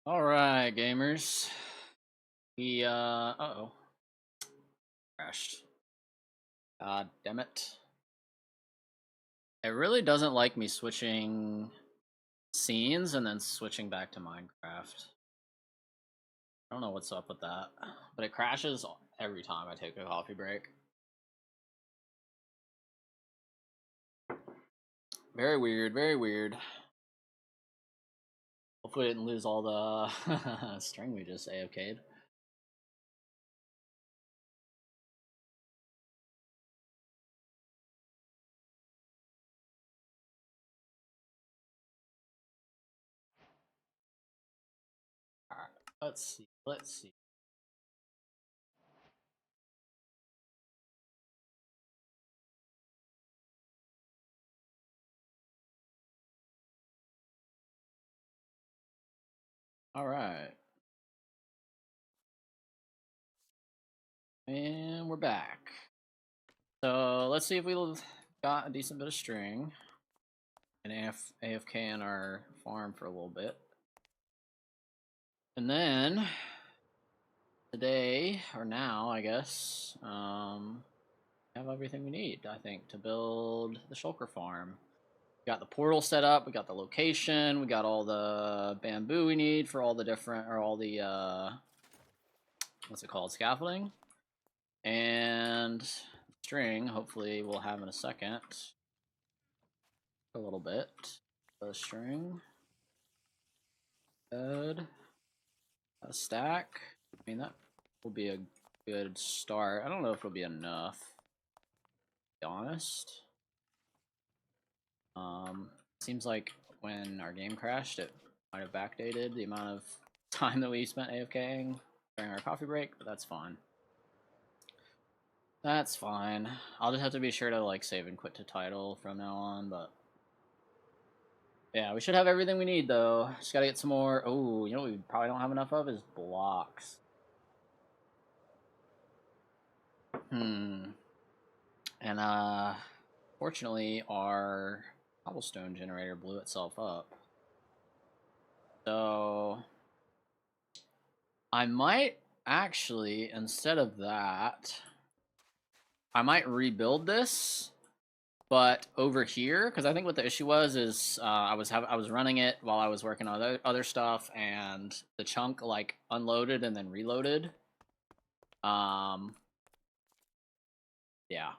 Alright, gamers. We, uh-oh. Crashed. God damn it. It really doesn't like me switching scenes and then switching back to Minecraft. I don't know what's up with that, but it crashes every time I take a coffee break. Very weird, very weird. Hopefully I didn't lose all the string we just AFK'd. Alright, let's see. Alright. And we're back. So let's see if we got a decent bit of string and AFK in our farm for a little bit. And then today, or now, I guess, have everything we need, I think, to build the shulker farm. We got the portal set up, we got the location, we got all the bamboo we need for all the different, or all the, what's it called, scaffolding. And string, hopefully we'll have in a second. A little bit. The string. Good. A stack. I mean, that will be a good start. I don't know if it'll be enough, to be honest. Seems like when our game crashed, it might have backdated the amount of time that we spent AFKing during our coffee break, but that's fine. That's fine. I'll just have to be sure to like save and quit to title from now on, but yeah, we should have everything we need though. Just gotta get some more. Oh, you know what we probably don't have enough of is blocks. And fortunately our cobblestone generator blew itself up. So I might actually, instead of that, I might rebuild this, but over here, because I think what the issue was is I was running it while I was working on other stuff, and the chunk like unloaded and then reloaded. Yeah,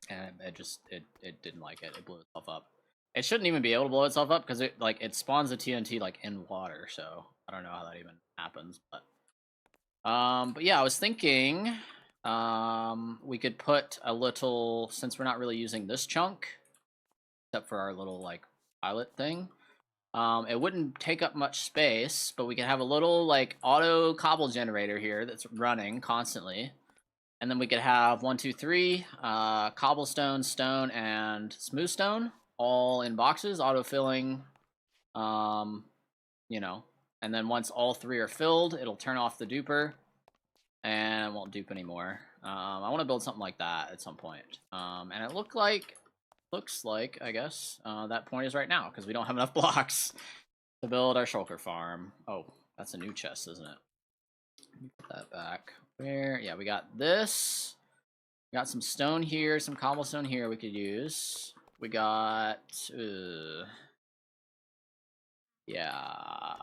and it didn't like it. It blew itself up. It shouldn't even be able to blow itself up because it spawns the TNT like in water. So I don't know how that even happens, but yeah, I was thinking we could put a little, since we're not really using this chunk except for our little like pilot thing. It wouldn't take up much space, but we could have a little like auto cobble generator here that's running constantly. And then we could have 1, 2, 3, cobblestone, stone, and smooth stone, all in boxes, auto-filling, you know. And then once all 3 are filled, it'll turn off the duper, and it won't dupe anymore. I want to build something like that at some point. And it looks like, I guess, that point is right now, because we don't have enough blocks to build our shulker farm. Oh, that's a new chest, isn't it? Let me put that back. Where? Yeah, we got this. We got some stone here, some cobblestone here we could use. We got... yeah.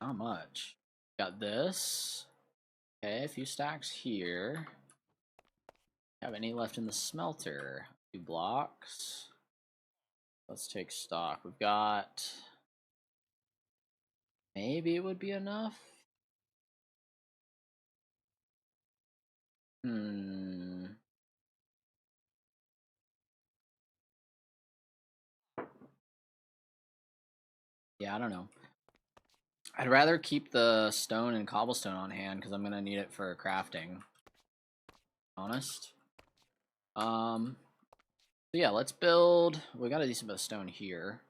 Not much. Got this. Okay, a few stacks here. Have any left in the smelter? 2 blocks. Let's take stock. We've got... maybe it would be enough? Yeah, I don't know. I'd rather keep the stone and cobblestone on hand because I'm gonna need it for crafting. Honest. So yeah, let's build. We got a decent bit of stone here.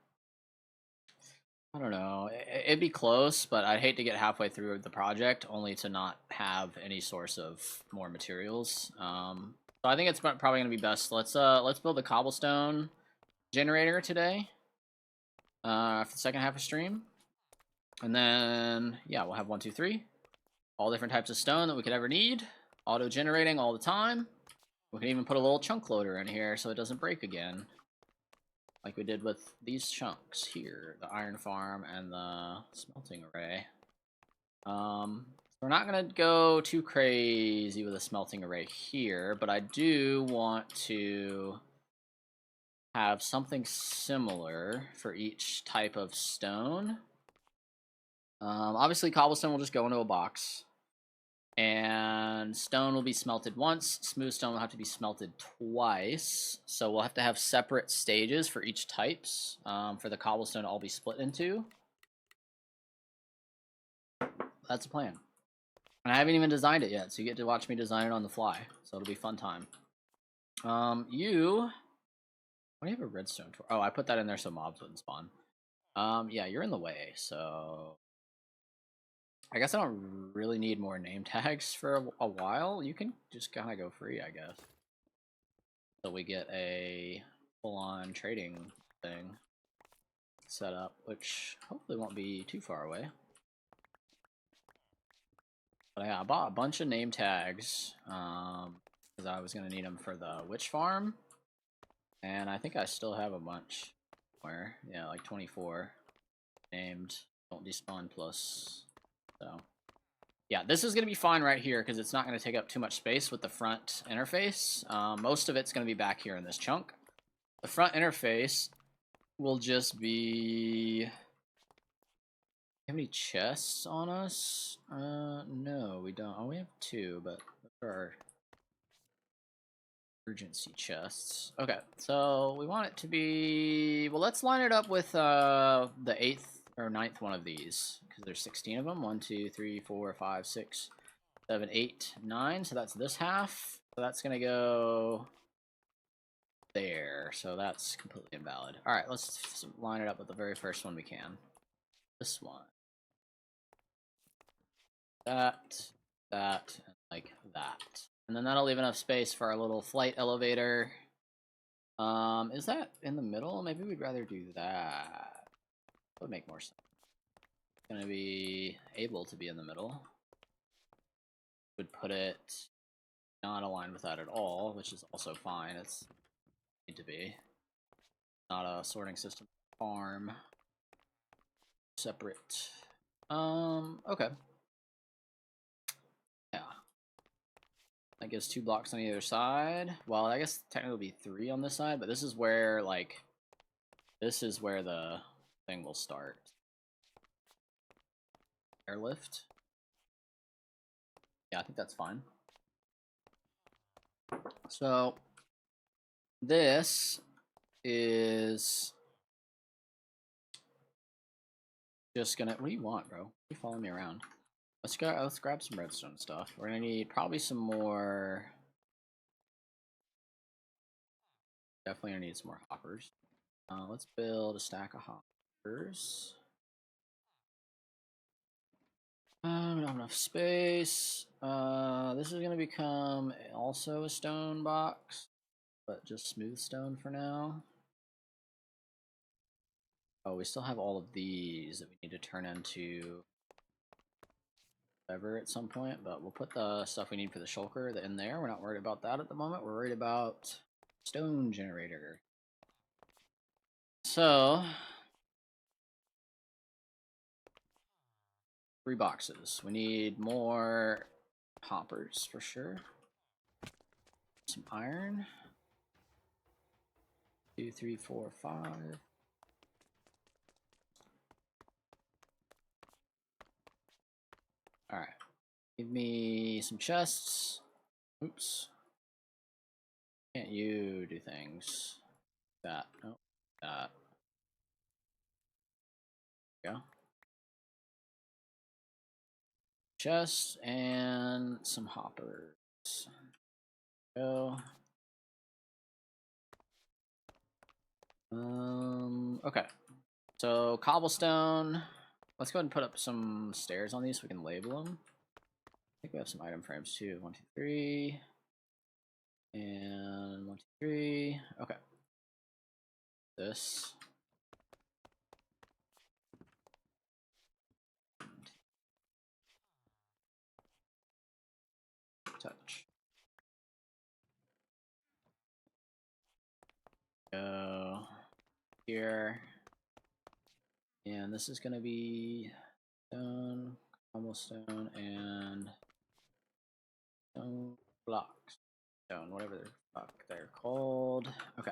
I don't know. It'd be close, but I'd hate to get halfway through the project only to not have any source of more materials. So I think it's probably gonna be best. Let's build a cobblestone generator today. for the second half of stream. And then, yeah, we'll have 1, 2, 3. All different types of stone that we could ever need. Auto-generating all the time. We can even put a little chunk loader in here so it doesn't break again. Like we did with these chunks here. The iron farm and the smelting array. We're not going to go too crazy with a smelting array here, but I do want to have something similar for each type of stone. Obviously, cobblestone will just go into a box. And stone will be smelted once. Smooth stone will have to be smelted twice. So we'll have to have separate stages for each types for the cobblestone to all be split into. That's the plan. And I haven't even designed it yet, so you get to watch me design it on the fly. So it'll be a fun time. Why do you have a redstone tour? Oh, I put that in there so mobs wouldn't spawn. Yeah, you're in the way, so I guess I don't really need more name tags for a while. You can just kind of go free, I guess. So we get a full-on trading thing set up, which hopefully won't be too far away. But yeah, I bought a bunch of name tags because I was going to need them for the witch farm. And I think I still have a bunch somewhere. Yeah, like 24 named don't despawn plus. So yeah, this is going to be fine right here because it's not going to take up too much space with the front interface. Most of it's going to be back here in this chunk. The front interface will just be... Have any chests on us? No, we don't. Oh, we have 2, but those are urgency chests. Okay, so we want it to be... Well, let's line it up with the 8th or 9th one of these, because there's 16 of them. 1, 2, 3, 4, 5, 6, 7, 8, 9. So that's this half. So that's going to go there. So that's completely invalid. All right, let's line it up with the very first one we can. This one. That, and like that. And then that'll leave enough space for our little flight elevator. Is that in the middle? Maybe we'd rather do that. That would make more sense. It's gonna be able to be in the middle. Would put it not aligned with that at all, which is also fine. It's need to be. Not a sorting system farm. Separate. Okay. Yeah. That gives 2 blocks on either side. Well, I guess technically it'll be 3 on this side, but this is where, like, this is where the thing will start. Airlift. Yeah, I think that's fine. So, this is just gonna... What do you want, bro? You follow me around. Let's grab some redstone stuff. We're gonna need probably some more... Definitely gonna need some more hoppers. Let's build a stack of hoppers. We don't have enough space. This is gonna become also a stone box, but just smooth stone for now. Oh, we still have all of these that we need to turn into whatever at some point, but we'll put the stuff we need for the shulker in there. We're not worried about that at the moment. We're worried about stone generator. So, 3 boxes. We need more hoppers for sure. Some iron. 2, 3, 4, 5. All right. Give me some chests. Oops. Can't you do things? That. No. That. There we go. Chest and some hoppers. Go. Okay. So cobblestone. Let's go ahead and put up some stairs on these so we can label them. I think we have some item frames too. 1, 2, 3. And 1, 2, 3. Okay. This. go here. And this is gonna be stone, cobblestone, and stone blocks. Stone, whatever the fuck they're called. Okay.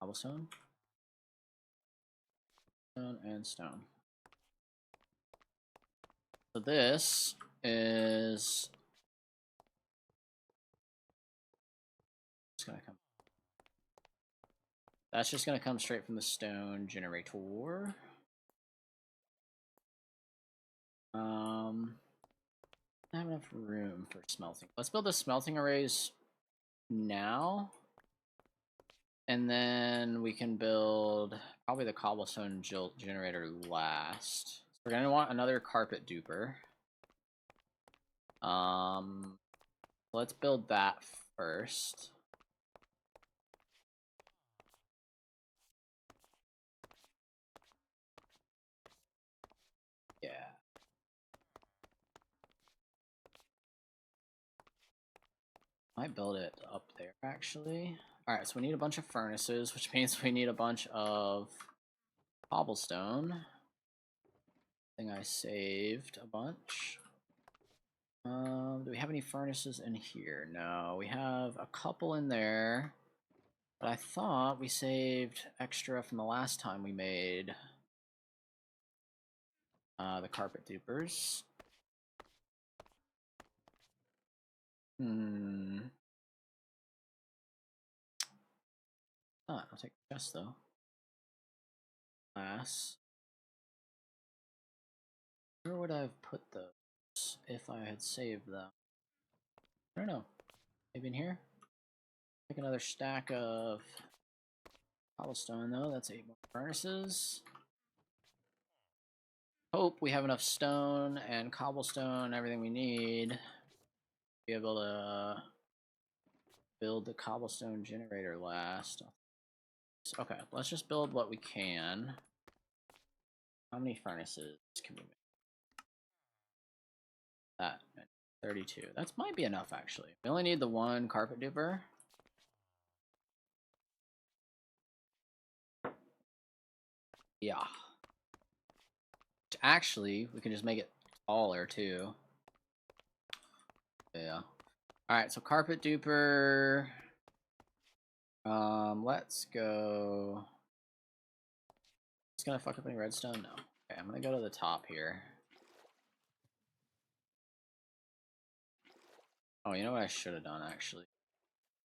Cobblestone. Stone and stone. So this is just gonna come. That's just gonna come straight from the stone generator. I have enough room for smelting. Let's build the smelting arrays now. And then we can build probably the cobblestone generator last. So we're gonna want another carpet duper. Let's build that first. Yeah. Might build it up there actually. Alright, so we need a bunch of furnaces, which means we need a bunch of cobblestone. I think I saved a bunch. Do we have any furnaces in here? No, we have a couple in there. But I thought we saved extra from the last time we made the carpet dupers. I'll take the chest though. Glass. Where would I have put those if I had saved them? I don't know. Maybe in here? Take another stack of cobblestone though. That's 8 more furnaces. Hope we have enough stone and cobblestone, everything we need to be able to build the cobblestone generator last. Okay, let's just build what we can. How many furnaces can we make? That 32. That might be enough actually. We only need the one carpet duper. Yeah. Actually, we can just make it taller too. Yeah. Alright, so carpet duper. Let's go. It's gonna fuck up any redstone? No. Okay, I'm gonna go to the top here. Oh, you know what I should have done actually?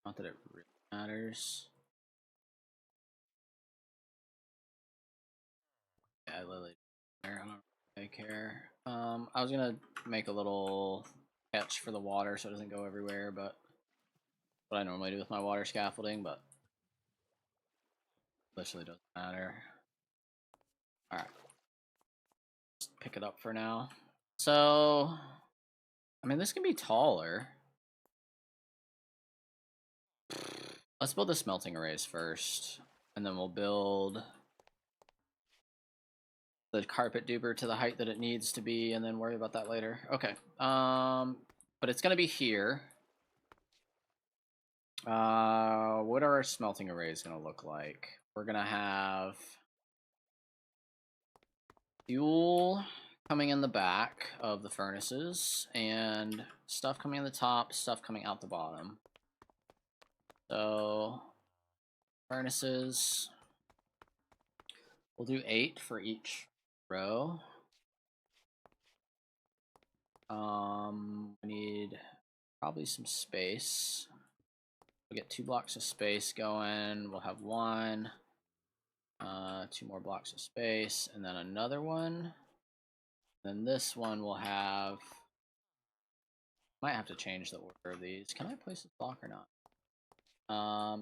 Not that it really matters. Yeah, I literally I don't really care. I was gonna make a little catch for the water so it doesn't go everywhere, but what I normally do with my water scaffolding, but literally doesn't matter. Alright. Just pick it up for now. So, I mean, this can be taller. Let's build the smelting arrays first, and then we'll build the carpet duper to the height that it needs to be, and then worry about that later. Okay. But it's gonna be here. What are our smelting arrays gonna look like? We're gonna have fuel coming in the back of the furnaces, and stuff coming in the top, stuff coming out the bottom. So, furnaces, we'll do 8 for each row. We need probably some space. We'll get 2 blocks of space going. We'll have 1, 2 more blocks of space, and then another one. Then this one will have. Might have to change the order of these. Can I place this block or not?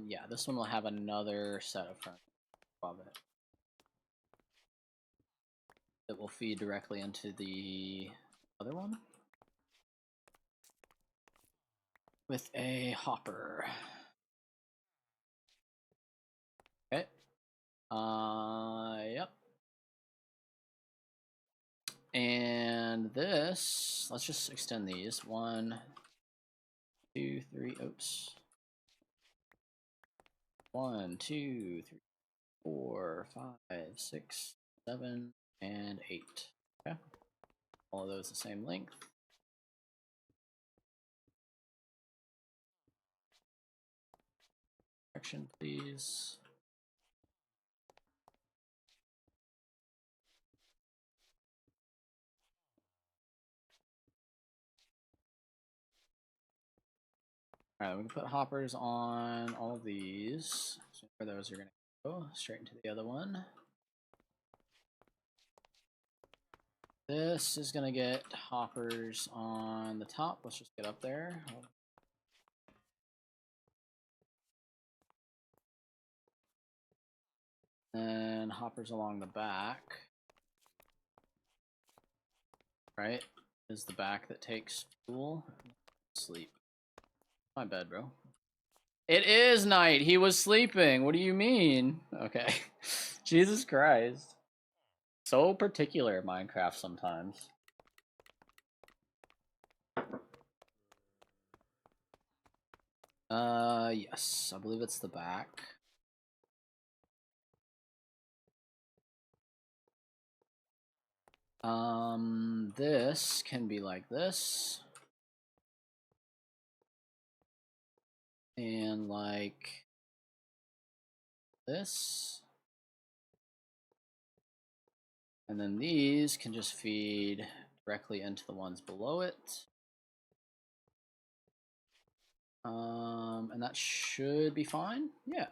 Yeah, this one will have another set of furnaces above it. That will feed directly into the other one. With a hopper. Okay. Yep. And this, let's just extend these. 1, 2, 3, oops. 1, 2, 3, 4, 5, 6, 7, and 8. Okay. All of those the same length. Correction, please. Alright, we can put hoppers on all of these. So where those are going to go, straight into the other one. This is going to get hoppers on the top. Let's just get up there. And hoppers along the back. Right? Is the back that takes fuel. Sleep. My bed, bro. It is night. He was sleeping. What do you mean? Okay. Jesus Christ. So particular, Minecraft sometimes. Yes. I believe it's the back. This can be like this. And like this. And then these can just feed directly into the ones below it. And that should be fine. Yeah.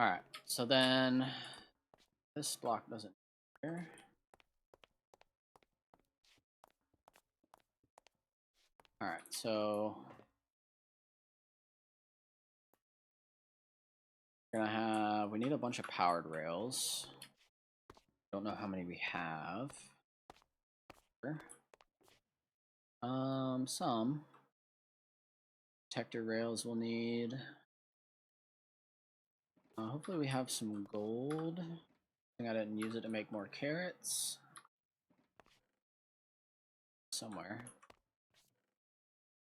Alright, so then this block doesn't matter. Alright, so we're gonna have, we need a bunch of powered rails. Don't know how many we have. Some detector rails we'll need. Hopefully we have some gold. I think I didn't use it to make more carrots. Somewhere.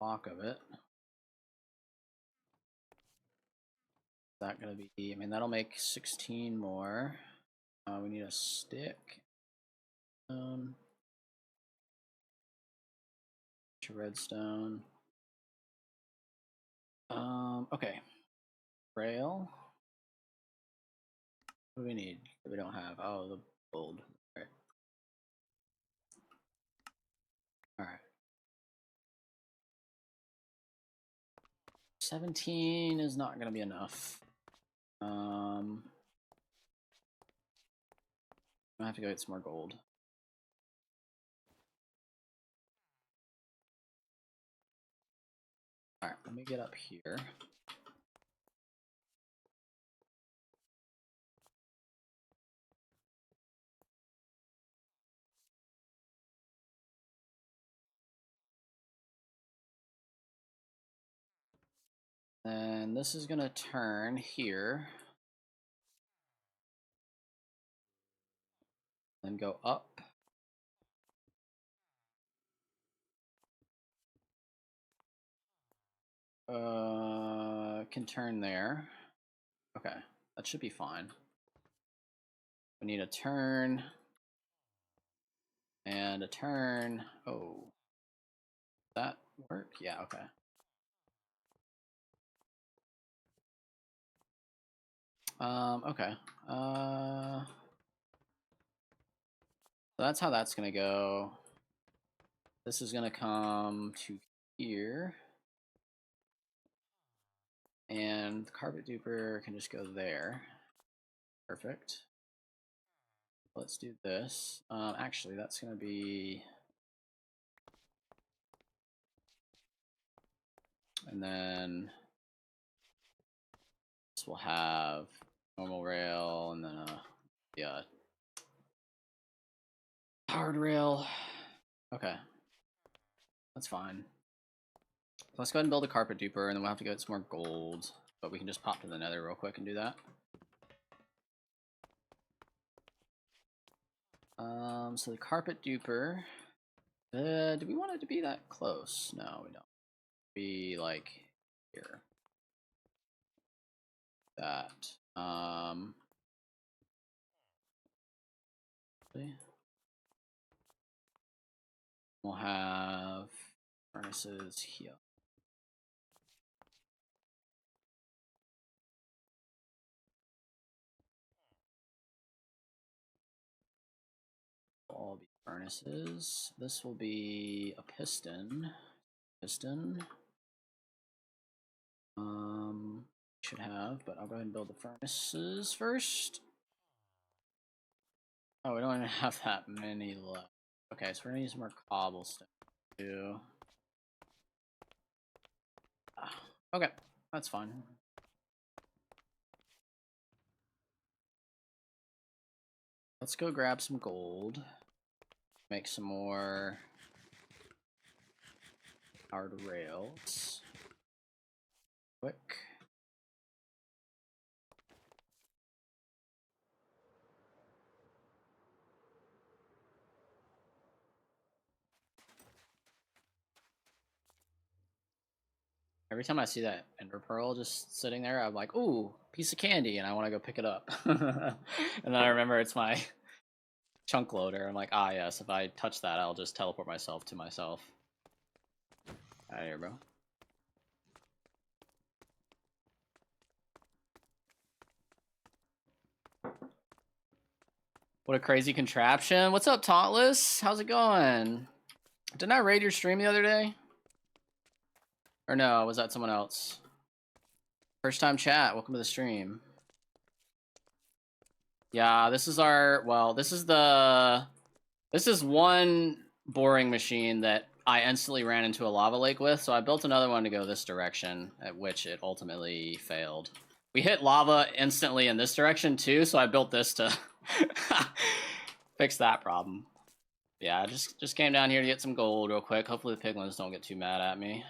Block of it. Is that gonna be, I mean, that'll make 16 more. We need a stick. Redstone. Okay. Rail. What do we need that we don't have? Oh, the gold. All right. All right. 17 is not gonna be enough. I have to go get some more gold. All right, let me get up here. And this is gonna turn here. Then go up. Can turn there. Okay, that should be fine. We need a turn. And a turn. Oh. That work? Yeah, okay. Okay. So that's how that's gonna go. This is gonna come to here. And the carpet duper can just go there. Perfect. Let's do this. Actually, that's gonna be... And then this will have normal rail and then yeah, powered rail. Okay, that's fine. Let's go ahead and build a carpet duper, and then we'll have to get some more gold. But we can just pop to the nether real quick and do that. So the carpet duper. Do we want it to be that close? No, we don't. Be like here. that. We'll have furnaces here. All be furnaces. This will be a piston. Should have, but I'll go ahead and build the furnaces first. Oh, we don't even have that many left. Okay, so we're gonna use more cobblestone too. Okay, that's fine. Let's go grab some gold. Make some more powered rails. Quick. Every time I see that ender pearl just sitting there, I'm like, ooh, piece of candy, and I want to go pick it up. And then I remember it's my chunk loader. I'm like, ah, yes, if I touch that, I'll just teleport myself to myself. Out of here, bro. What a crazy contraption. What's up, Tauntless? How's it going? Didn't I raid your stream the other day? Or no, was that someone else? First time chat, welcome to the stream. Yeah, this is our, well, this is one boring machine that I instantly ran into a lava lake with, so I built another one to go this direction, at which it ultimately failed. We hit lava instantly in this direction too, so I built this to fix that problem. Yeah, just came down here to get some gold real quick. Hopefully the piglins don't get too mad at me.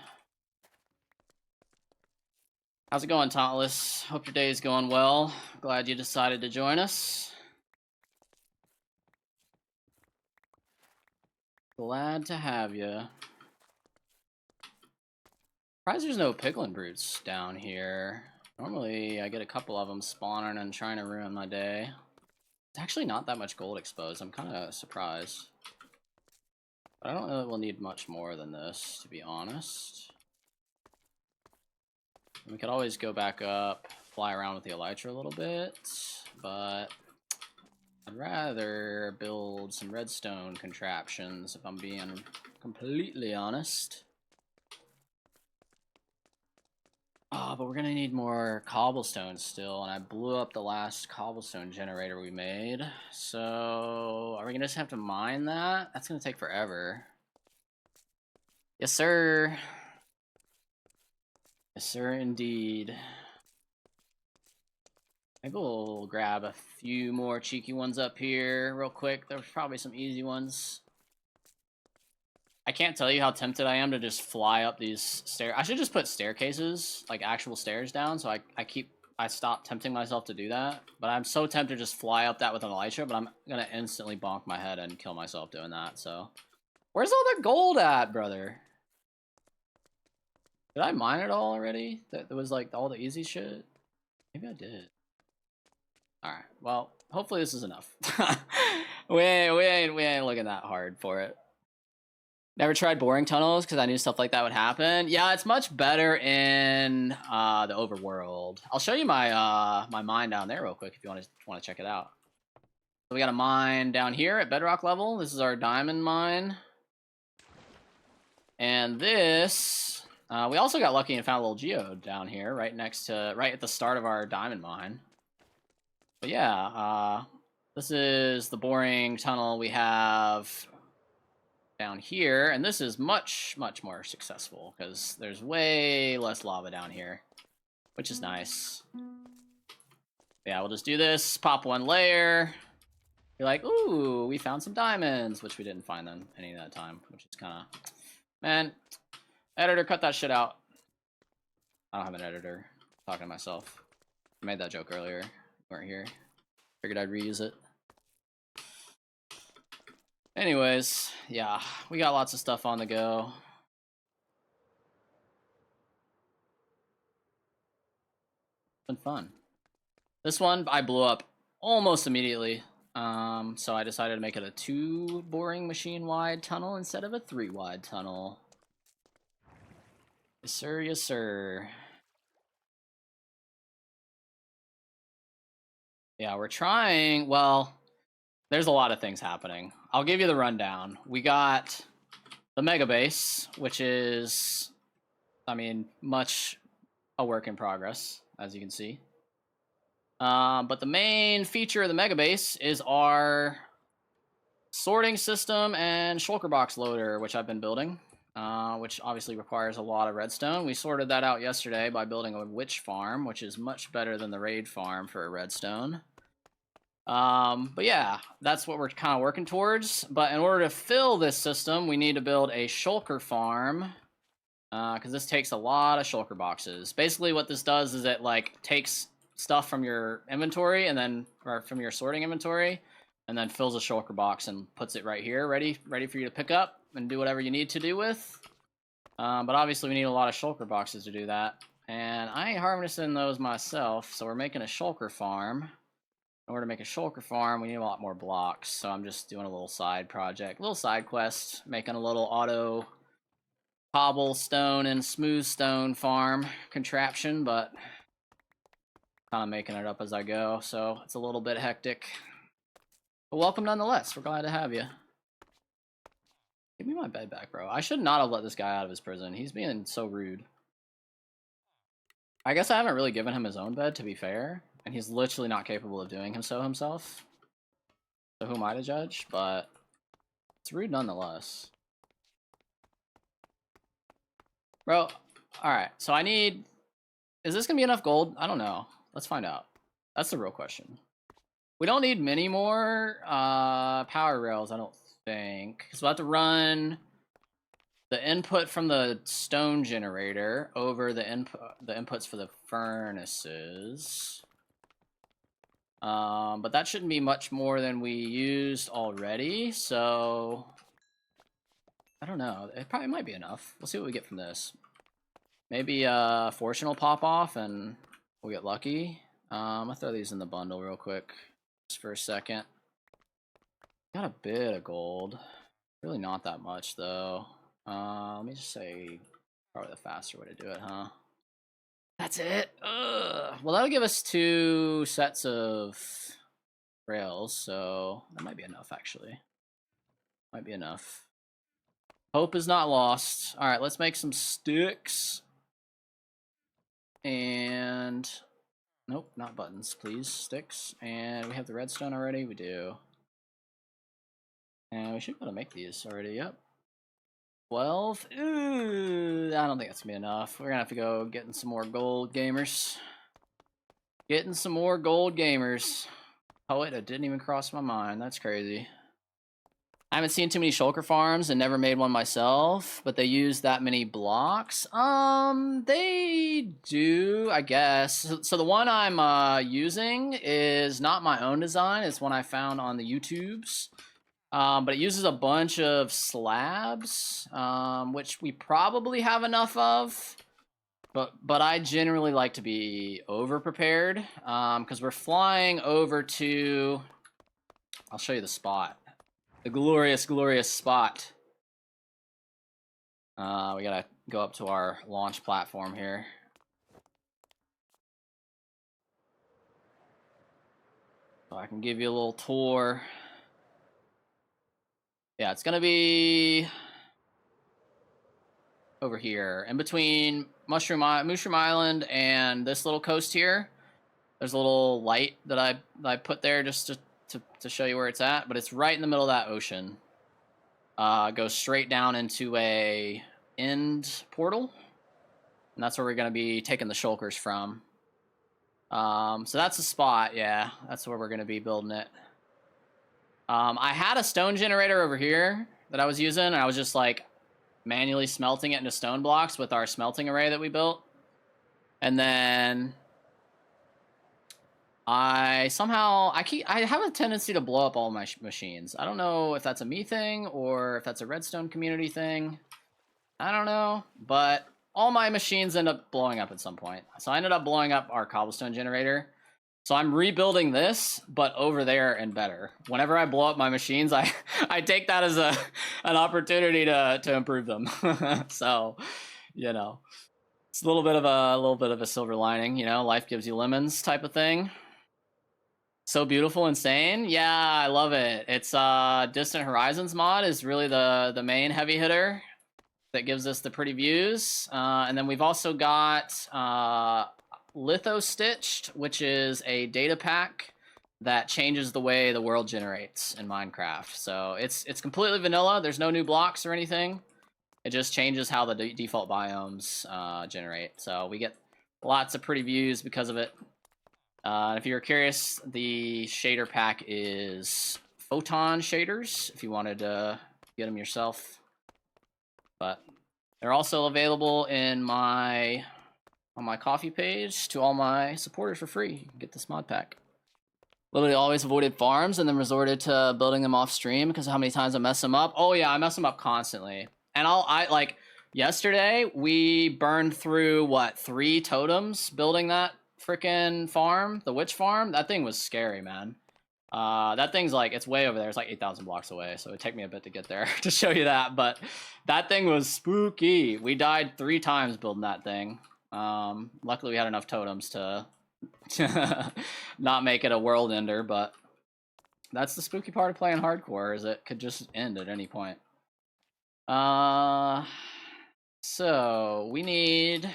How's it going, Tauntless? Hope your day is going well. Glad you decided to join us. Glad to have you. Surprised there's no piglin brutes down here. Normally, I get a couple of them spawning and trying to ruin my day. It's actually not that much gold exposed. I'm kind of surprised. But I don't know that we'll need much more than this, to be honest. We could always go back up, fly around with the elytra a little bit, but I'd rather build some redstone contraptions, if I'm being completely honest. Oh, but we're gonna need more cobblestone still, and I blew up the last cobblestone generator we made. So, are we gonna just have to mine that? That's gonna take forever. Yes, sir. Yes, sir, indeed. Maybe we'll grab a few more cheeky ones up here real quick. There's probably some easy ones. I can't tell you how tempted I am to just fly up these stairs. I should just put staircases, like actual stairs down, so I stop tempting myself to do that. But I'm so tempted to just fly up that with an elytra, but I'm gonna instantly bonk my head and kill myself doing that, so. Where's all the gold at, brother? Did I mine it all already? That was like all the easy shit? Maybe I did. Alright, well, hopefully this is enough. we ain't looking that hard for it. Never tried boring tunnels because I knew stuff like that would happen. Yeah, it's much better in the overworld. I'll show you my my mine down there real quick if you want to check it out. So we got a mine down here at bedrock level. This is our diamond mine. And this, we also got lucky and found a little geode down here, right at the start of our diamond mine. But yeah, this is the boring tunnel we have down here, and this is much more successful because there's way less lava down here, which is nice. Yeah, we'll just do this, pop one layer. You're like, ooh, we found some diamonds, which we didn't find them any of that time, which is kind of, man, editor, cut that shit out. I don't have an editor. I'm talking to myself. I made that joke earlier. You weren't here. Figured I'd reuse it. Anyways, yeah, we got lots of stuff on the go. It's been fun. This one I blew up almost immediately. So I decided to make it a 2 boring machine wide tunnel instead of a 3 wide tunnel. Yes, sir. Yes, sir. Yeah, we're trying. Well, there's a lot of things happening. I'll give you the rundown. We got the mega base, which is, I mean, much a work in progress, as you can see. But the main feature of the mega base is our sorting system and shulker box loader, which I've been building, which obviously requires a lot of redstone. We sorted that out yesterday by building a witch farm, which is much better than the raid farm for a redstone. But yeah, that's what we're kind of working towards. But in order to fill this system, we need to build a shulker farm, because this takes a lot of shulker boxes. Basically, what this does is it like takes stuff from your inventory and then, or from your sorting inventory, and then fills a shulker box and puts it right here, ready for you to pick up and do whatever you need to do with. But obviously, we need a lot of shulker boxes to do that, and I ain't harvesting those myself, so we're making a shulker farm. In order to make a shulker farm, we need a lot more blocks, so I'm just doing a little side project, little side quest, making a little auto cobblestone and smooth stone farm contraption, but kind of making it up as I go, so it's a little bit hectic. But welcome nonetheless, we're glad to have you. Give me my bed back, bro. I should not have let this guy out of his prison. He's being so rude. I guess I haven't really given him his own bed, to be fair, and he's literally not capable of doing so himself. So who am I to judge? But it's rude nonetheless. Bro, alright, so I need... Is this gonna be enough gold? I don't know. Let's find out. That's the real question. We don't need many more power rails, I don't think. So we'll have to run the input from the stone generator over the inputs for the furnaces. But that shouldn't be much more than we used already, so... I don't know. It probably might be enough. We'll see what we get from this. Maybe Fortune will pop off and we'll get lucky. I'll throw these in the bundle real quick, just for a second. Got a bit of gold. Really not that much, though. Let me just say, probably the faster way to do it, huh? That's it? Ugh. Well, that'll give us 2 sets of rails, so that might be enough, actually. Might be enough. Hope is not lost. Alright, let's make some sticks. And... Nope, not buttons, please. Sticks. And we have the redstone already? We do. And we should be able to make these already, yep. 12? Ooh, I don't think that's gonna be enough. We're gonna have to go getting some more gold, gamers. Getting some more gold, gamers. Oh wait, that didn't even cross my mind. That's crazy. I haven't seen too many shulker farms and never made one myself, but they use that many blocks. They do, I guess. So the one I'm using is not my own design. It's one I found on the YouTubes. But it uses a bunch of slabs, which we probably have enough of. But I generally like to be over-prepared, because we're flying over to... I'll show you the spot. The glorious, glorious spot. We gotta go up to our launch platform here. So I can give you a little tour. Yeah, it's gonna be over here, in between Mushroom Island and this little coast here. There's a little light that I put there just to show you where it's at, but it's right in the middle of that ocean. Goes straight down into a end portal, and that's where we're gonna be taking the shulkers from. So that's the spot, yeah. That's where we're gonna be building it. I had a stone generator over here that I was using, and I was just like manually smelting it into stone blocks with our smelting array that we built. And then I have a tendency to blow up all my machines. I don't know if that's a me thing or if that's a redstone community thing. I don't know, but all my machines end up blowing up at some point. So I ended up blowing up our cobblestone generator. So I'm rebuilding this, but over there and better. Whenever I blow up my machines, I take that as an opportunity to improve them. So, you know, it's a little bit of a silver lining. You know, life gives you lemons type of thing. So beautiful, insane. Yeah, I love it. It's Distant Horizons mod is really the main heavy hitter that gives us the pretty views. And then we've also got Litho Stitched, which is a data pack that changes the way the world generates in Minecraft. So it's completely vanilla. There's no new blocks or anything. It just changes how the default biomes generate. So we get lots of pretty views because of it. If you're curious, the shader pack is Photon shaders, if you wanted to get them yourself. But they're also available in on my coffee page to all my supporters for free. You can get this mod pack. Literally always avoided farms and then resorted to building them off stream because of how many times I mess them up. Oh yeah, I mess them up constantly. And like yesterday we burned through what 3 totems building that freaking farm, the witch farm. That thing was scary, man. That thing's like, it's way over there. It's like 8,000 blocks away, so it'd take me a bit to get there to show you that. But that thing was spooky. We died 3 times building that thing. Luckily we had enough totems to not make it a world ender, but that's the spooky part of playing hardcore, is it could just end at any point. So we need,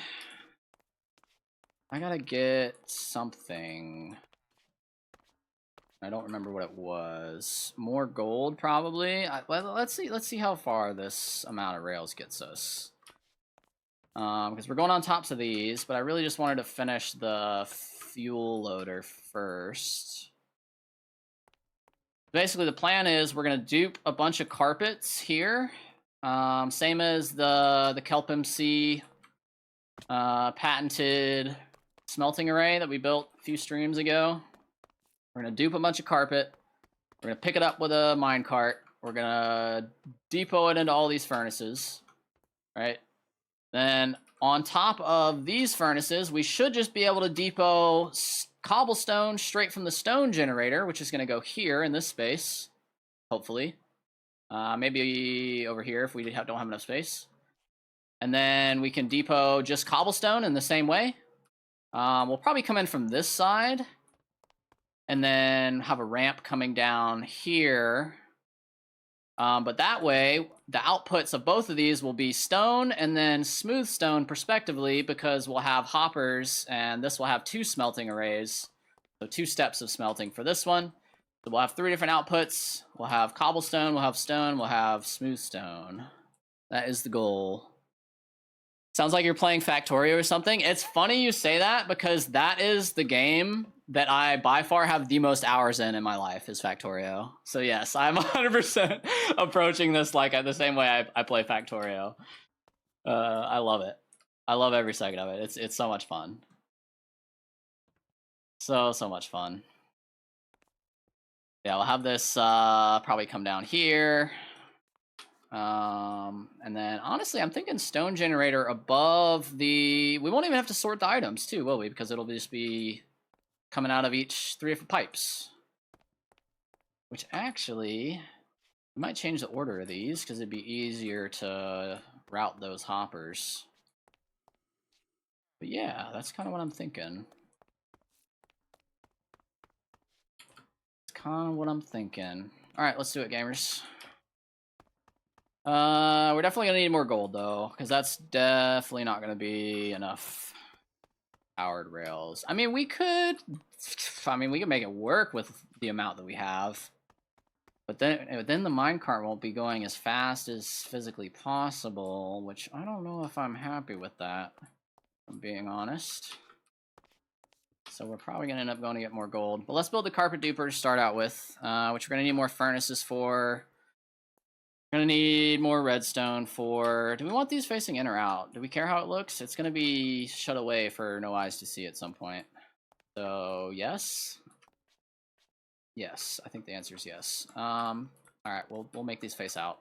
I gotta get something. I don't remember what it was. More gold, probably. Let's see how far this amount of rails gets us. Because we're going on tops of these, but I really just wanted to finish the fuel loader first. Basically, the plan is we're gonna dupe a bunch of carpets here, same as the Kelp MC patented smelting array that we built a few streams ago. We're gonna dupe a bunch of carpet. We're gonna pick it up with a minecart. We're gonna depot it into all these furnaces, right? Then on top of these furnaces, we should just be able to depot cobblestone straight from the stone generator, which is gonna go here in this space, hopefully. Maybe over here if we don't have enough space. And then we can depot just cobblestone in the same way. We'll probably come in from this side and then have a ramp coming down here. But that way, the outputs of both of these will be stone and then smooth stone respectively, because we'll have hoppers, and this will have 2 smelting arrays. So 2 steps of smelting for this one. So we'll have 3 different outputs. We'll have cobblestone, we'll have stone, we'll have smooth stone. That is the goal. Sounds like you're playing Factorio or something. It's funny you say that, because that is the game that I by far have the most hours in my life, is Factorio. So yes, I'm 100% approaching this like the same way I play Factorio. I love it. I love every second of it. It's so much fun. So much fun. Yeah, we'll have this probably come down here. And then honestly, I'm thinking stone generator above the, we won't even have to sort the items too, will we? Because it'll just be coming out of each 3 different pipes. Which actually, we might change the order of these because it'd be easier to route those hoppers. But yeah, that's kind of what I'm thinking. It's kind of what I'm thinking. All right, let's do it, gamers. We're definitely gonna need more gold though, because that's definitely not gonna be enough powered rails. I mean, we could make it work with the amount that we have, but then the minecart won't be going as fast as physically possible, which I don't know if I'm happy with that, if I'm being honest. So we're probably gonna end up going to get more gold, but let's build the carpet duper to start out with, which we're gonna need more furnaces for. Gonna need more redstone for, do we want these facing in or out? Do we care how it looks? It's gonna be shut away for no eyes to see at some point. So yes. Yes, I think the answer is yes. Alright, we'll make these face out.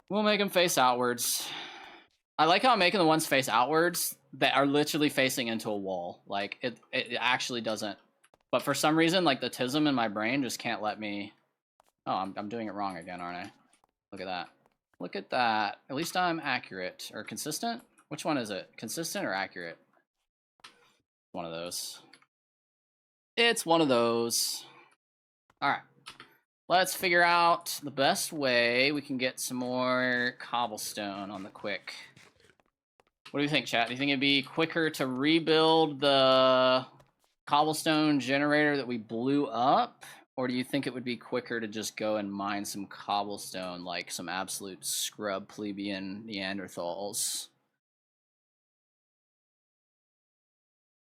We'll make them face outwards. I like how I'm making the ones face outwards that are literally facing into a wall. Like, it actually doesn't. But for some reason, like, the tism in my brain just can't let me... Oh, I'm doing it wrong again, aren't I? Look at that. Look at that. At least I'm accurate. Or consistent? Which one is it? Consistent or accurate? One of those. It's one of those. Alright. Let's figure out the best way we can get some more cobblestone on the quick. What do you think, chat? Do you think it'd be quicker to rebuild the cobblestone generator that we blew up? Or do you think it would be quicker to just go and mine some cobblestone like some absolute scrub plebeian Neanderthals?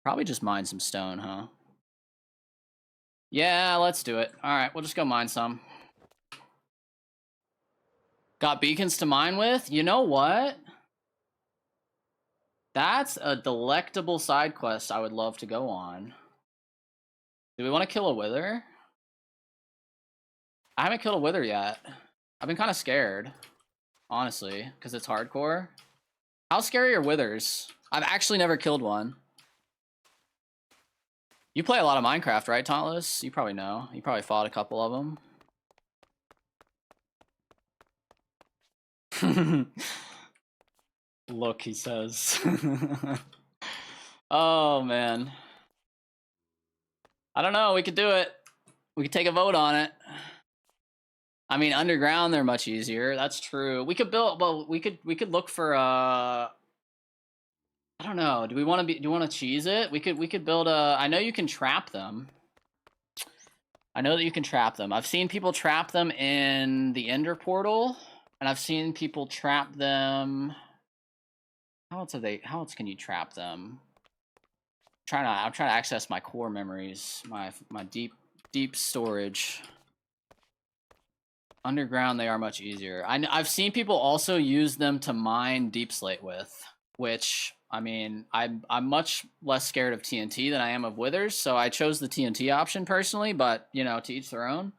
Probably just mine some stone, huh? Yeah, let's do it. Alright, we'll just go mine some. Got beacons to mine with? You know what? That's a delectable side quest I would love to go on. Do we want to kill a wither? I haven't killed a wither yet. I've been kind of scared, honestly, because it's hardcore. How scary are withers? I've actually never killed one. You play a lot of Minecraft, right, Tauntless? You probably know. You probably fought a couple of them. Look, he says. Oh, man. I don't know. We could do it. We could take a vote on it. I mean, underground, they're much easier. That's true. We could build, well, we could look for, I don't know. Do we want to cheese it? We could build a, I know you can trap them. I know that you can trap them. I've seen people trap them in the Ender portal, and I've seen people trap them. How else can you trap them? I'm trying to access my core memories, my deep storage. Underground, they are much easier. I've seen people also use them to mine deep slate with, which, I mean, I'm much less scared of TNT than I am of withers, so I chose the TNT option personally, but, you know, to each their own.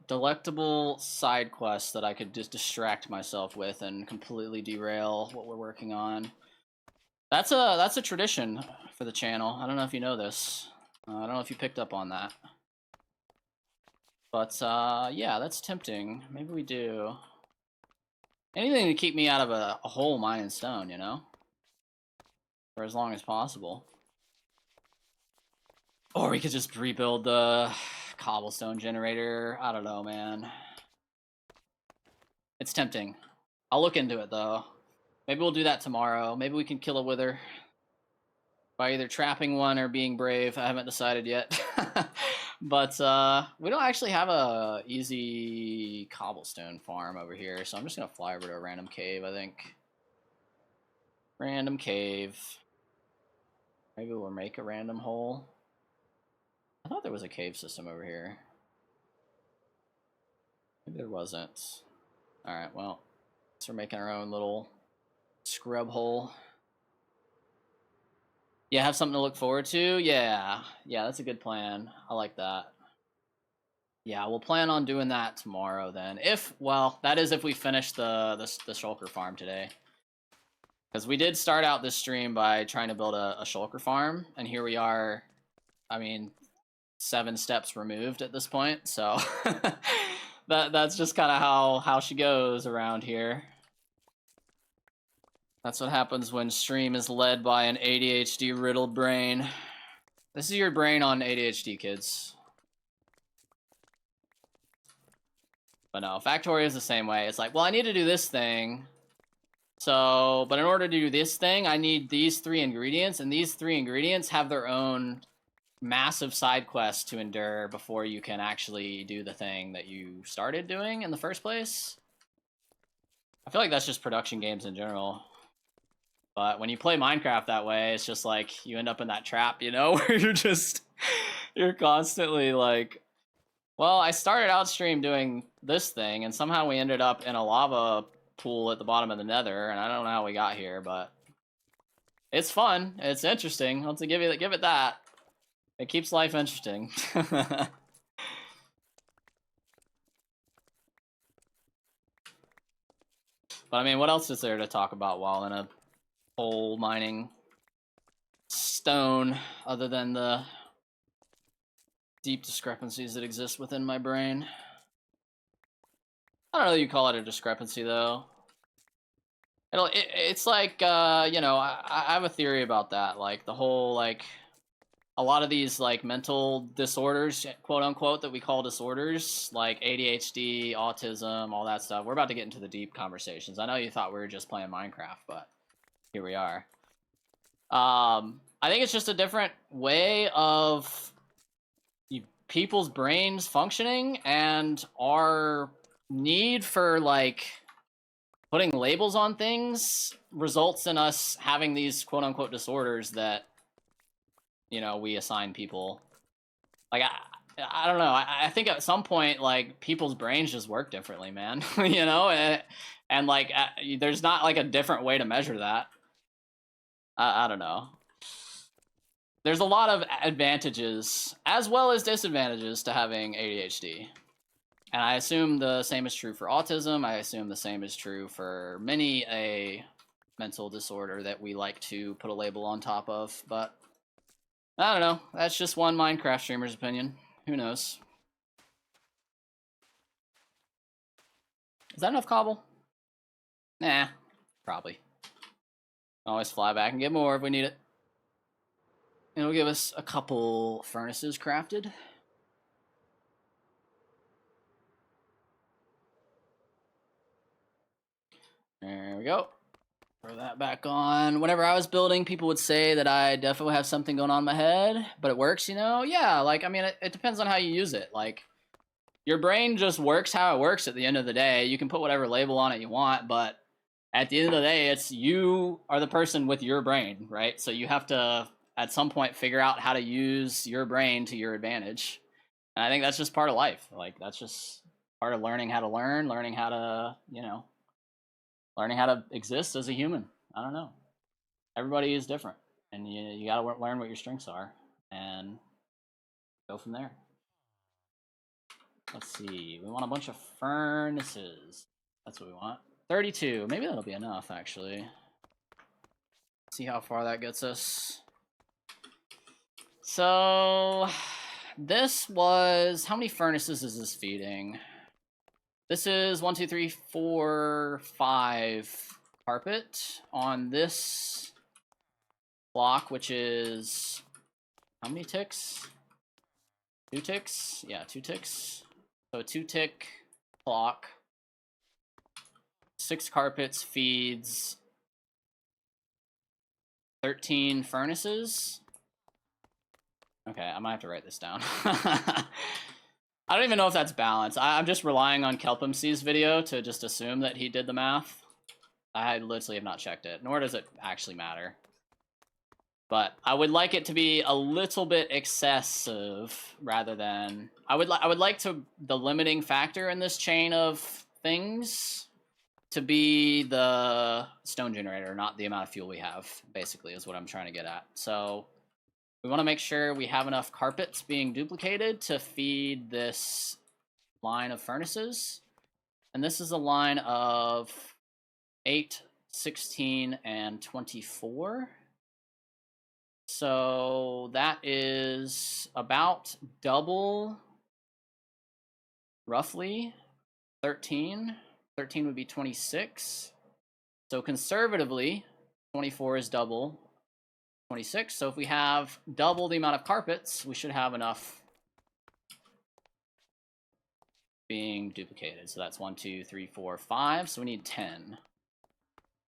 Delectable side quests that I could just distract myself with and completely derail what we're working on. That's a tradition for the channel. I don't know if you know this. I don't know if you picked up on that. But, yeah, that's tempting. Maybe we do. Anything to keep me out of a hole mining stone, you know? For as long as possible. Or we could just rebuild the cobblestone generator. I don't know, man. It's tempting. I'll look into it, though. Maybe we'll do that tomorrow. Maybe we can kill a wither by either trapping one or being brave. I haven't decided yet. But we don't actually have a easy cobblestone farm over here, so I'm just gonna fly over to a random cave, I think. Random cave. Maybe we'll make a random hole. I thought there was a cave system over here. Maybe there wasn't. Alright, well, so we're making our own little scrub hole. Yeah, have something to look forward to? Yeah, that's a good plan. I like that. Yeah, we'll plan on doing that tomorrow then. Well, that is if we finish the shulker farm today. Because we did start out this stream by trying to build a shulker farm, and here we are, I mean, 7 steps removed at this point, so that's just kind of how she goes around here. That's what happens when stream is led by an ADHD riddled brain. This is your brain on ADHD, kids. But no, Factorio is the same way. It's like, well, I need to do this thing. So, but in order to do this thing, I need these 3 ingredients, and these 3 ingredients have their own massive side quests to endure before you can actually do the thing that you started doing in the first place. I feel like that's just production games in general. But when you play Minecraft that way, it's just like you end up in that trap, you know, where you're constantly like, well, I started out stream doing this thing, and somehow we ended up in a lava pool at the bottom of the nether, and I don't know how we got here, but it's fun. It's interesting. I'll have to give it that. It keeps life interesting. But I mean, what else is there to talk about while in a coal mining stone, other than the deep discrepancies that exist within my brain? I don't know that you call it a discrepancy, though. It's like, you know, I have a theory about that. Like, the whole, like, a lot of these, like, mental disorders, quote unquote, that we call disorders, like ADHD, autism, all that stuff. We're about to get into the deep conversations. I know you thought we were just playing Minecraft, but here we are. I think it's just a different way of people's brains functioning, and our need for, like, putting labels on things results in us having these quote unquote disorders that, you know, we assign people. Like, I don't know. I think at some point, like, people's brains just work differently, man. You know, and like, there's not like a different way to measure that. I don't know. There's a lot of advantages as well as disadvantages to having ADHD. And I assume the same is true for autism. I assume the same is true for many a mental disorder that we like to put a label on top of. But I don't know. That's just one Minecraft streamer's opinion. Who knows? Is that enough cobble? Nah, probably. Always fly back and get more if we need it. It'll give us a couple furnaces crafted. There we go. Throw that back on. Whenever I was building, people would say that I definitely have something going on in my head, but it works, you know? Yeah, like, I mean, it depends on how you use it. Like, your brain just works how it works at the end of the day. You can put whatever label on it you want, but at the end of the day, it's you are the person with your brain, right? So you have to, at some point, figure out how to use your brain to your advantage. And I think that's just part of life. Like, that's just part of learning how to learn, learning how to, you know, learning how to exist as a human. I don't know. Everybody is different, and you got to learn what your strengths are and go from there. Let's see. We want a bunch of furnaces. That's what we want. 32. Maybe that'll be enough, actually. See how far that gets us. So this was, how many furnaces is this feeding? This is 1, 2, 3, 4, 5 carpet on this block, which is how many ticks? 2 ticks? Yeah, 2 ticks. So a 2-tick block. 6 carpets feeds 13 furnaces. Okay, I might have to write this down. I don't even know if that's balanced. I'm just relying on KelpMC's video to just assume that he did the math. I literally have not checked it, nor does it actually matter. But I would like it to be a little bit excessive rather than... I would like to the limiting factor in this chain of things to be the stone generator, not the amount of fuel we have, basically, is what I'm trying to get at. So we want to make sure we have enough carpets being duplicated to feed this line of furnaces. And this is a line of 8, 16, and 24. So that is about double, roughly, 13. 13 would be 26. So conservatively, 24 is double 26. So if we have double the amount of carpets, we should have enough being duplicated. So that's 1, 2, 3, 4, 5. So we need 10.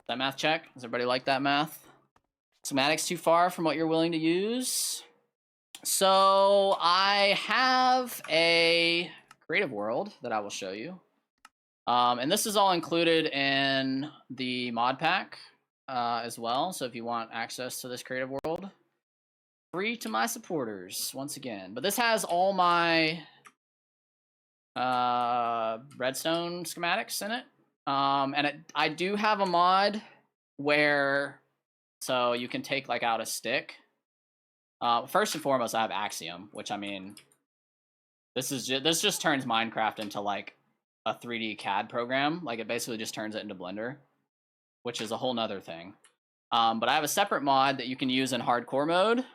That math check? Does everybody like that math? Schematics too far from what you're willing to use? So I have a creative world that I will show you. And this is all included in the mod pack as well. So if you want access to this creative world, free to my supporters once again. But this has all my redstone schematics in it. And I do have a mod where, so you can take like out a stick. First and foremost, I have Axiom, which, I mean, this just turns Minecraft into like a 3D CAD program. Like, it basically just turns it into Blender. which is a whole nother thing. But I have a separate mod that you can use in hardcore mode,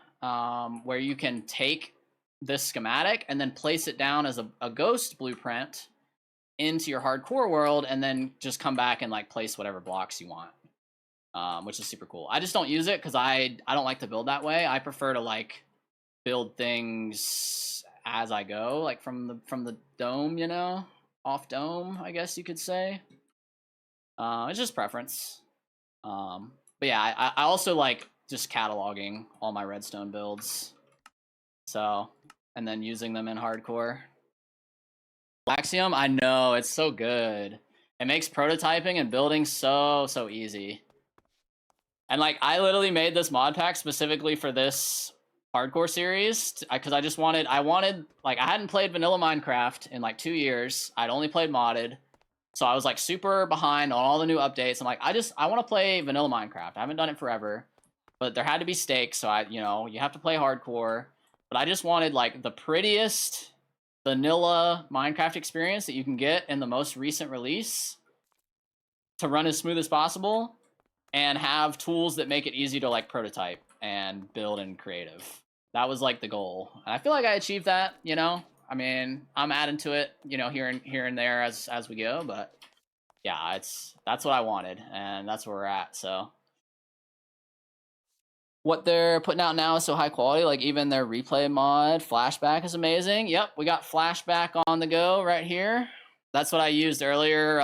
where you can take this schematic and then place it down as a ghost blueprint into your hardcore world, and then just come back and like place whatever blocks you want, which is super cool. I just don't use it because I don't like to build that way. I prefer to like build things as I go, like from the dome, you know, off dome, I guess you could say. It's just preference. But yeah, I also like just cataloging all my redstone builds. So, and then using them in hardcore. Axiom, I know, it's so good. It makes prototyping and building so easy. And like, I literally made this mod pack specifically for this hardcore series because I wanted, like, I hadn't played vanilla Minecraft in like 2 years. I'd only played modded. So I was like super behind on all the new updates. I'm like, I want to play vanilla Minecraft. I haven't done it forever, but there had to be stakes. So you have to play hardcore. But I just wanted like the prettiest vanilla Minecraft experience that you can get in the most recent release to run as smooth as possible and have tools that make it easy to like prototype and build in creative. That was like the goal. And I feel like I achieved that, you know? I mean, I'm adding to it, you know, here and there as we go, but yeah, that's what I wanted, and that's where we're at. So what they're putting out now is so high quality, like even their replay mod, Flashback, is amazing. Yep, we got Flashback on the go right here. That's what I used earlier.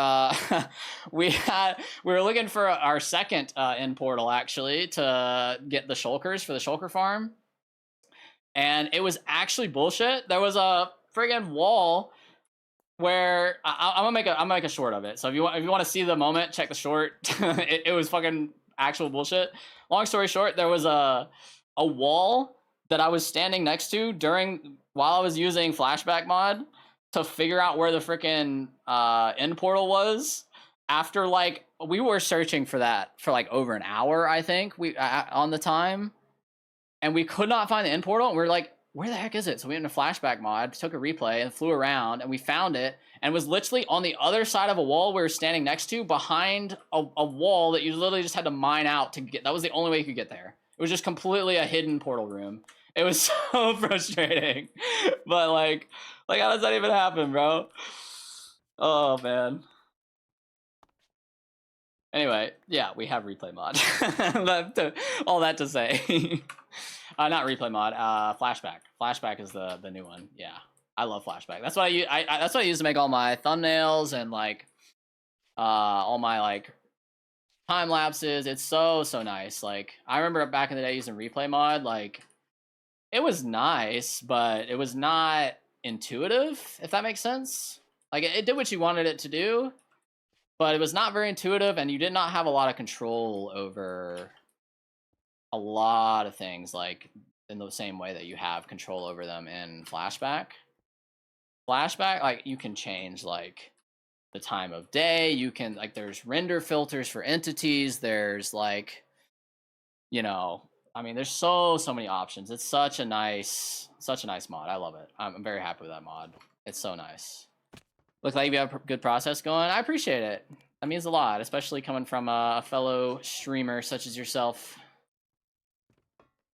We were looking for our second end portal, actually, to get the shulkers for the shulker farm. And it was actually bullshit. There was a friggin' wall where I'm gonna make a short of it. So if you want to see the moment, check the short. It was fucking actual bullshit. Long story short, there was a wall that I was standing next to while I was using Flashback mod to figure out where the freaking end portal was. After like we were searching for that for like over an hour, I think on the time, and we could not find the end portal. And we were like, where the heck is it? So we went into Flashback mod, took a replay, and flew around, and we found it, and it was literally on the other side of a wall we were standing next to, behind a wall that you literally just had to mine out to get. That was the only way you could get there. It was just completely a hidden portal room. It was so frustrating. But like how does that even happen, bro? Oh man. Anyway, yeah, we have replay mod. All that to say. Not replay mod. Flashback. Flashback is the new one. Yeah, I love Flashback. That's what that's what I use to make all my thumbnails and like all my like time lapses. It's so nice. Like I remember back in the day using replay mod. Like it was nice, but it was not intuitive. If that makes sense. Like it did what you wanted it to do, but it was not very intuitive, and you did not have a lot of control over a lot of things, like in the same way that you have control over them in Flashback. Flashback, like you can change like the time of day. You can like there's render filters for entities. There's like, you know, I mean, there's so many options. It's such a nice mod. I love it. I'm very happy with that mod. It's so nice. Looks like you have a good process going. I appreciate it. That means a lot, especially coming from a fellow streamer such as yourself.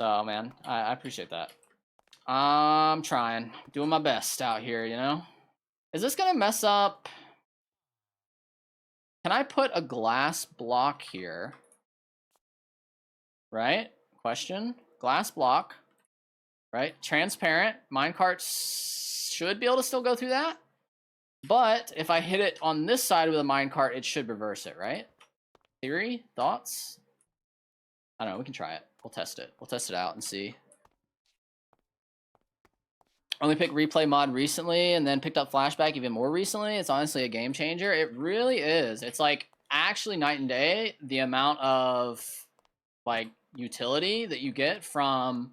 So, man, I appreciate that. I'm trying. Doing my best out here, you know? Is this gonna mess up? Can I put a glass block here? Right? Question. Glass block. Right? Transparent. Minecart should be able to still go through that. But if I hit it on this side with a minecart, it should reverse it, right? Theory? Thoughts? I don't know. We can try it. We'll test it. We'll test it out and see. Only picked replay mod recently and then picked up Flashback even more recently. It's honestly a game changer. It really is. It's like actually night and day the amount of like utility that you get from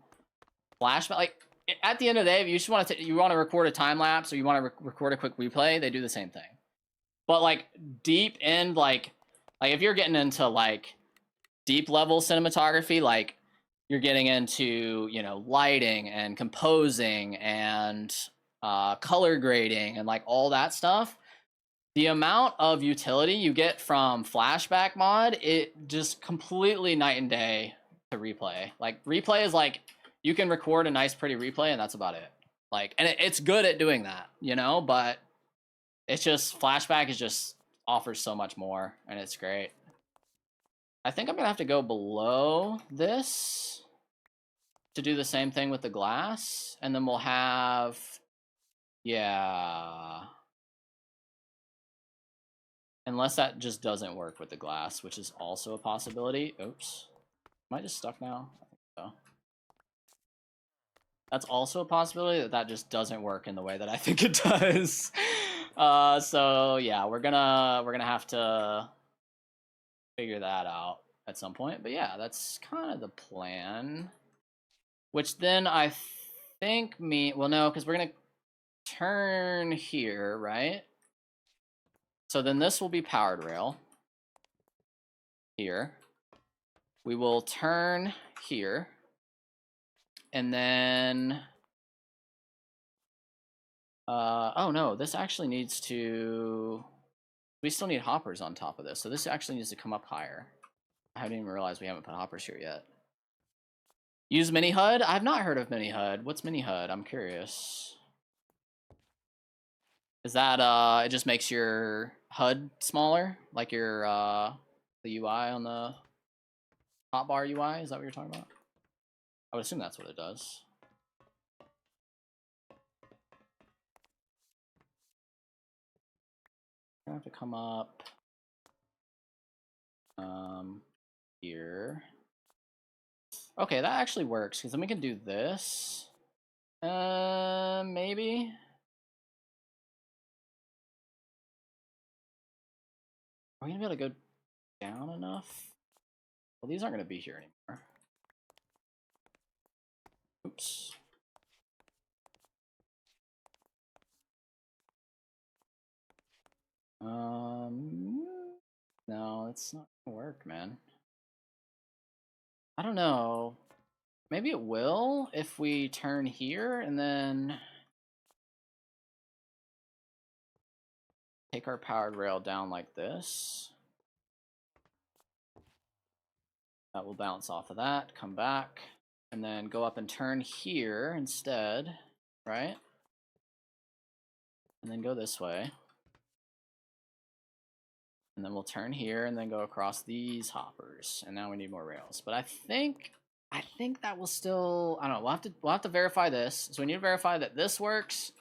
Flashback. Like at the end of the day, if you just want to record a time lapse or you want to record a quick replay, they do the same thing. But like deep end, like if you're getting into like deep level cinematography, like you're getting into, you know, lighting and composing and color grading and like all that stuff, The amount of utility you get from flashback mod, it just completely night and day to replay. Like replay is like you can record a nice pretty replay and that's about it. Like, and it's good at doing that, you know, but it's just flashback is just offers so much more and it's great. I think I'm gonna have to go below this to do the same thing with the glass, and then we'll have, yeah. Unless that just doesn't work with the glass, which is also a possibility. Oops. Am I just stuck now? I think so. That's also a possibility that just doesn't work in the way that I think it does. So yeah, we're gonna have to figure that out at some point. But yeah, that's kind of the plan. Which then I think well, no, because we're gonna turn here, right? So then this will be powered rail here. We will turn here. And then, oh no, this actually needs to, we still need hoppers on top of this. So this actually needs to come up higher. I haven't even realized we haven't put hoppers here yet. Use mini HUD? I've not heard of mini HUD. What's mini HUD? I'm curious. Is that, it just makes your HUD smaller? Like your, the UI on the hotbar UI? Is that what you're talking about? I would assume that's what it does. I have to come up here. Okay, that actually works because then we can do this. Maybe. Are we gonna be able to go down enough? Well, these aren't gonna be here anymore. Oops. No, it's not gonna work, man. I don't know. Maybe it will if we turn here and then take our powered rail down like this. That will bounce off of that, come back, and then go up and turn here instead, right? And then go this way. And then we'll turn here and then go across these hoppers. And now we need more rails. But I think that will still, I don't know, we'll have to verify this. So we need to verify that this works.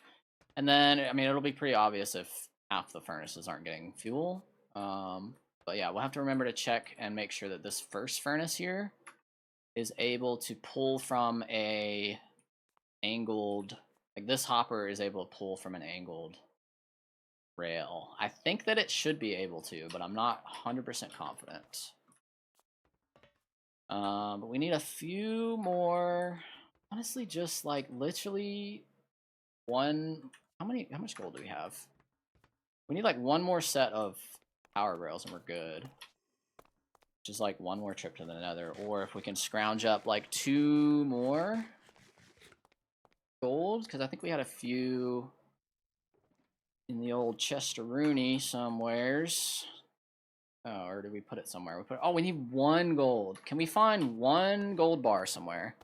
And then, I mean, it'll be pretty obvious if half the furnaces aren't getting fuel. But yeah, we'll have to remember to check and make sure that this first furnace here is able to pull from a angled, like this hopper is able to pull from an angled rail. I think that it should be able to, but I'm not 100% confident. But we need a few more, honestly, just like literally one, how much gold do we have? We need like one more set of power rails and we're good. Just like one more trip to the nether, or if we can scrounge up like 2 more gold, because I think we had a few in the old Chesteroonie somewheres. Oh, or did we put it somewhere? Oh, we need 1 gold. Can we find 1 gold bar somewhere?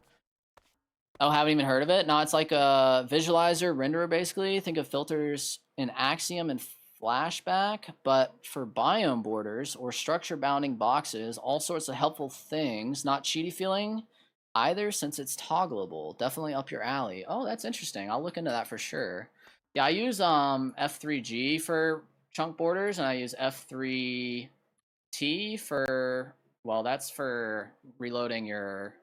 Oh, haven't even heard of it? No, it's like a visualizer renderer, basically. Think of filters in Axiom and Flashback, but for biome borders or structure bounding boxes, all sorts of helpful things. Not cheaty feeling either, since it's toggleable. Definitely up your alley. Oh, that's interesting. I'll look into that for sure. Yeah, I use F3G for chunk borders, and I use F3T for, well, that's for reloading your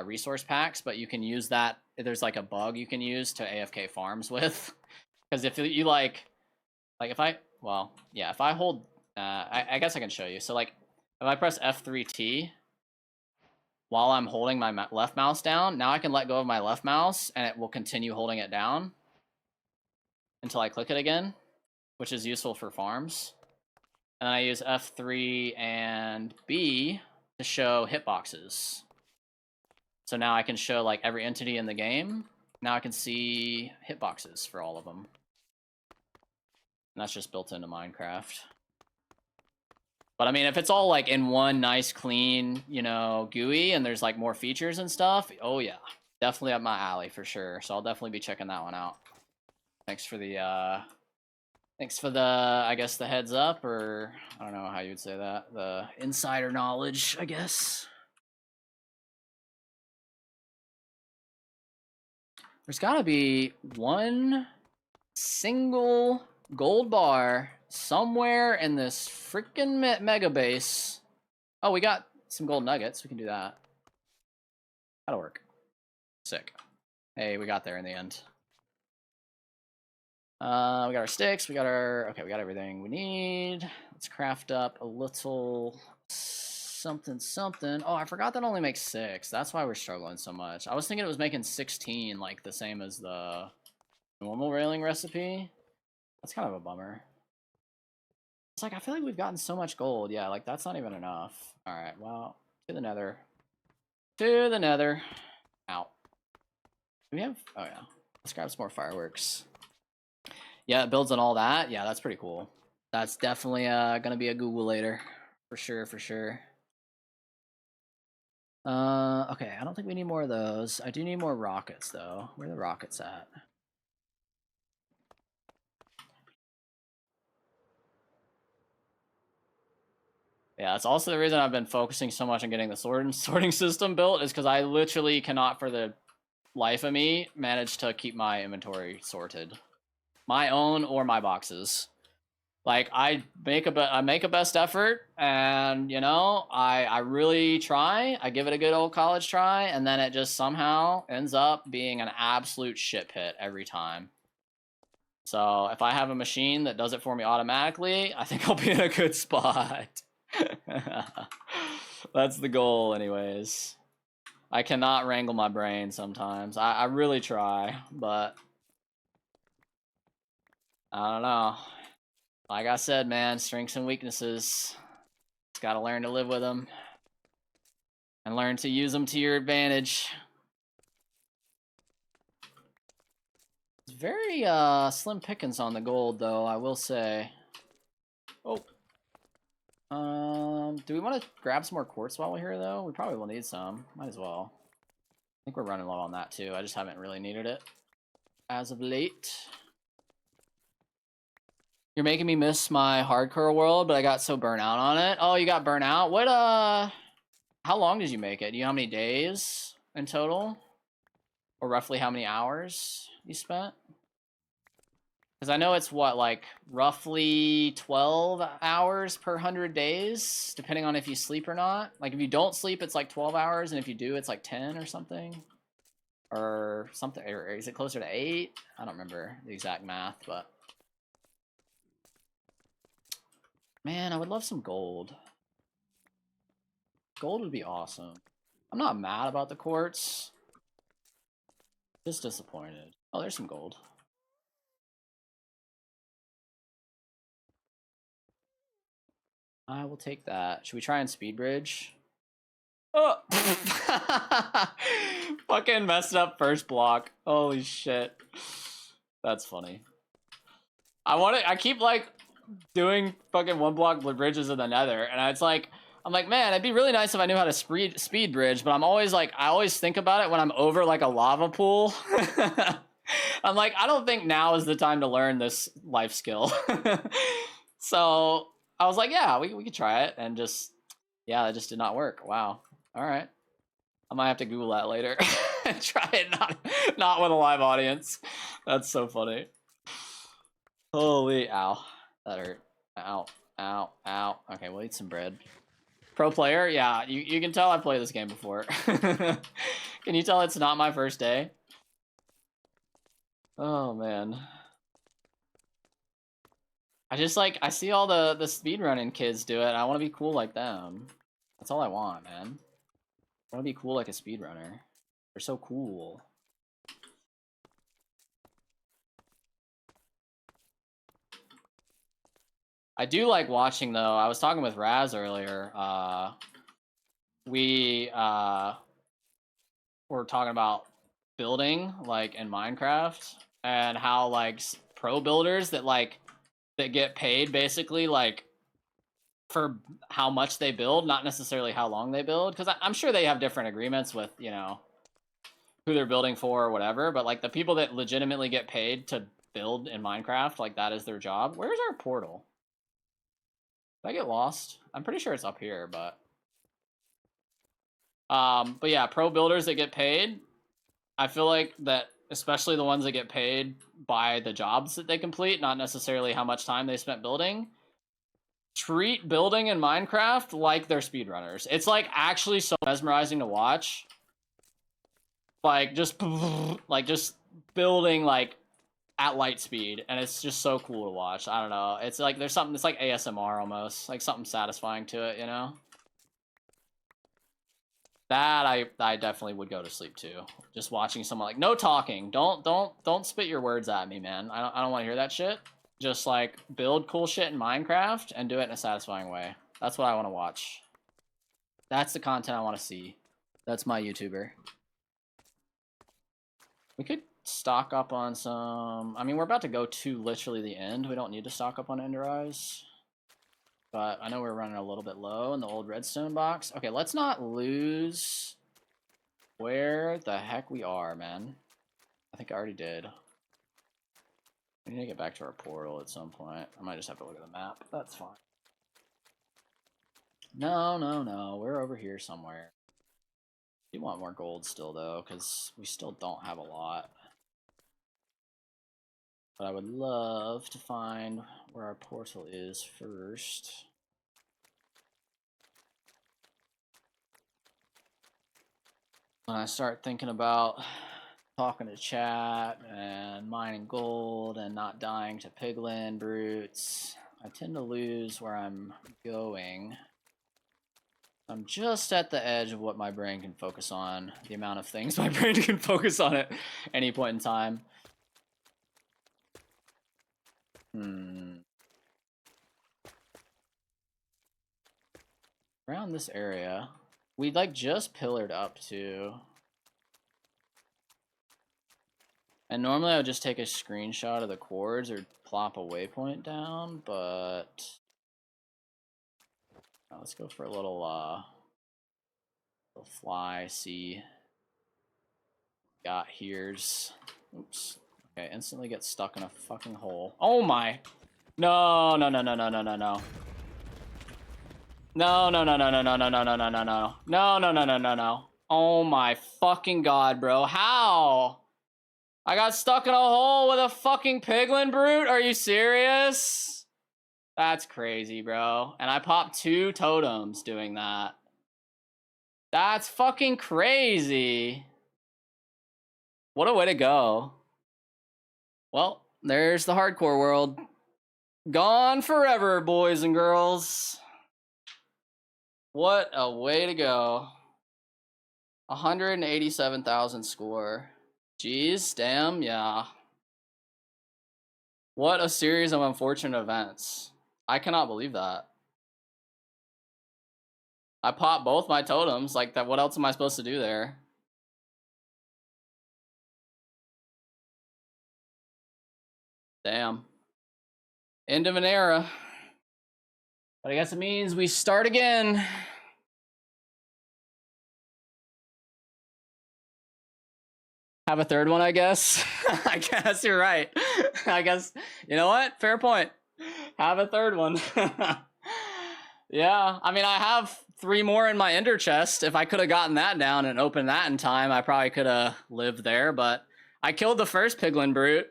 resource packs, but you can use that. There's like a bug you can use to AFK farms with, because if you like if I, well, yeah, if I hold, I guess I can show you. So like, if I press F3T while I'm holding my left mouse down, now I can let go of my left mouse and it will continue holding it down until I click it again, which is useful for farms. And I use F3 and B to show hitboxes. So now I can show like every entity in the game. Now I can see hitboxes for all of them. And that's just built into Minecraft. But I mean, if it's all like in one nice, clean, you know, GUI and there's like more features and stuff, oh yeah, definitely up my alley for sure. So I'll definitely be checking that one out. Thanks for the, I guess the heads up, or I don't know how you would say that, the insider knowledge, I guess. There's gotta be one single gold bar somewhere in this freaking mega base. Oh, we got some gold nuggets. We can do that. That'll work. Sick. Hey, we got there in the end. We got our sticks. We got our... Okay, we got everything we need. Let's craft up a little something. Oh, I forgot that only makes 6. That's why we're struggling so much. I was thinking it was making 16, like the same as the normal railing recipe. That's kind of a bummer. It's like, I feel like we've gotten so much gold. Yeah, like that's not even enough. All right, well, to the nether. To the nether. Out. Do we have... Oh, yeah. Let's grab some more fireworks. Yeah, it builds on all that. Yeah, that's pretty cool. That's definitely gonna be a Google later. For sure, for sure. Okay, I don't think we need more of those. I do need more rockets, though. Where are the rockets at? Yeah, that's also the reason I've been focusing so much on getting the sorting system built, is because I literally cannot, for the life of me, manage to keep my inventory sorted. My own or my boxes. Like, I make a best effort, and, you know, I really try. I give it a good old college try, and then it just somehow ends up being an absolute shit pit every time. So if I have a machine that does it for me automatically, I think I'll be in a good spot. That's the goal, anyways. I cannot wrangle my brain sometimes. I really try, but I don't know. Like I said, man, strengths and weaknesses. Just gotta learn to live with them. And learn to use them to your advantage. It's very slim pickings on the gold, though, I will say. Oh. Do we want to grab some more quartz while we're here, though? We probably will need some. Might as well. I think we're running low on that, too. I just haven't really needed it as of late. You're making me miss my hardcore world, but I got so burnt out on it. Oh, you got burnt out? What, how long did you make it? Do you know how many days in total? Or roughly how many hours you spent? Because I know it's what, like, roughly 12 hours per 100 days, depending on if you sleep or not. Like, if you don't sleep, it's like 12 hours, and if you do, it's like 10 or something. Or something, or is it closer to 8? I don't remember the exact math, but... Man, I would love some gold. Gold would be awesome. I'm not mad about the quartz. Just disappointed. Oh, there's some gold. I will take that. Should we try and speed bridge? Oh! Fucking messed up first block. Holy shit. That's funny. I keep like doing fucking one block bridges in the nether, and it's like, I'm like, man, it'd be really nice if I knew how to speed bridge, but I'm always like, I always think about it when I'm over like a lava pool. I'm like, I don't think now is the time to learn this life skill. So I was like, yeah, we could try it, and just, yeah, it just did not work. Wow. All right. I might have to Google that later and try it not with a live audience. That's so funny. Holy, ow. That hurt. Ow, ow, ow. Okay, we'll eat some bread. Pro player? Yeah, you can tell I've played this game before. Can you tell it's not my first day? Oh, man. I just, like, I see all the speedrunning kids do it, and I want to be cool like them. That's all I want, man. I want to be cool like a speedrunner. They're so cool. I do like watching, though. I was talking with Raz earlier. We were talking about building, like, in Minecraft, and how, like, pro builders that, like, that get paid basically like for how much they build, not necessarily how long they build, because I'm sure they have different agreements with, you know, who they're building for or whatever, but like the people that legitimately get paid to build in Minecraft, like that is their job. Where's our portal? Did I get lost? I'm pretty sure it's up here, but yeah, pro builders that get paid, I feel like that, especially the ones that get paid by the jobs that they complete, not necessarily how much time they spent building, treat building in Minecraft like they're speedrunners. It's like actually so mesmerizing to watch. Like just building like at light speed, and it's just so cool to watch. I don't know. It's like there's something. It's like ASMR almost, like something satisfying to it, you know. That I definitely would go to sleep to. Just watching someone like no talking. Don't spit your words at me, man. I don't want to hear that shit. Just like build cool shit in Minecraft and do it in a satisfying way. That's what I want to watch. That's the content I want to see. That's my YouTuber. We could stock up on some... I mean, we're about to go to literally the end. We don't need to stock up on Ender Eyes. But I know we're running a little bit low in the old redstone box. Okay, let's not lose where the heck we are, man. I think I already did. We need to get back to our portal at some point. I might just have to look at the map. That's fine. No. We're over here somewhere. I do want more gold still, though, because we still don't have a lot. But I would love to find where our portal is first. When I start thinking about talking to chat and mining gold and not dying to piglin brutes, I tend to lose where I'm going. I'm just at the edge of what my brain can focus on, the amount of things my brain can focus on at any point in time. Around this area, we like just pillared up too. And normally I would just take a screenshot of the chords or plop a waypoint down, but let's go for a little fly, see. Got here's. Oops. Okay, instantly get stuck in a fucking hole. Oh my. No. No. Oh my fucking god, bro. How? I got stuck in a hole with a fucking piglin brute? Are you serious? That's crazy, bro. And I popped 2 totems doing that. That's fucking crazy. What a way to go. Well, there's the hardcore world. Gone forever, boys and girls. What a way to go. 187,000 score. Jeez, damn, yeah. What a series of unfortunate events. I cannot believe that. I popped both my totems. Like, that. What else am I supposed to do there? Damn. End of an era. But I guess it means we start again. Have a third one, I guess. I guess you're right. I guess, you know what? Fair point. Have a third one. Yeah, I mean, I have 3 more in my ender chest. If I could have gotten that down and opened that in time, I probably could have lived there, but I killed the first piglin brute.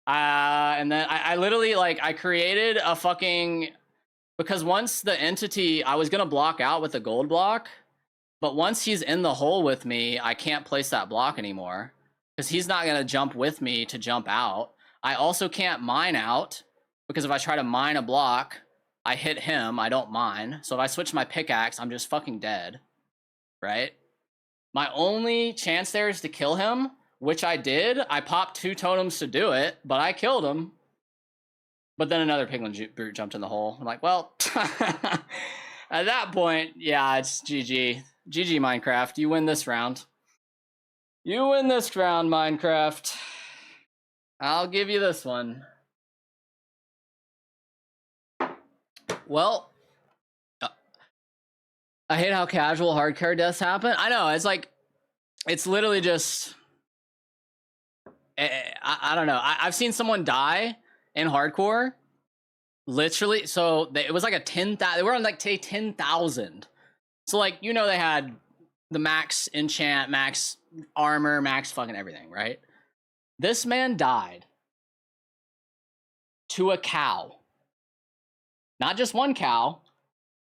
And then I literally, like, I created a fucking... Because once the entity... I was going to block out with a gold block, but once he's in the hole with me, I can't place that block anymore. Because he's not going to jump with me to jump out. I also can't mine out, because if I try to mine a block, I hit him, I don't mine. So if I switch my pickaxe, I'm just fucking dead. Right? My only chance there is to kill him, which I did. I popped 2 totems to do it, but I killed him. But then another piglin brute jumped in the hole. I'm like, well, at that point, yeah, it's GG. GG, Minecraft. You win this round. You win this round, Minecraft. I'll give you this one. Well, I hate how casual hardcore deaths happen. I know, it's like, it's literally just, I don't know. I've seen someone die in hardcore, literally. So it was like a 10,000. They were on like 10,000. So like, you know, they had the max enchant, max armor, max fucking everything, right? This man died to a cow. Not just one cow,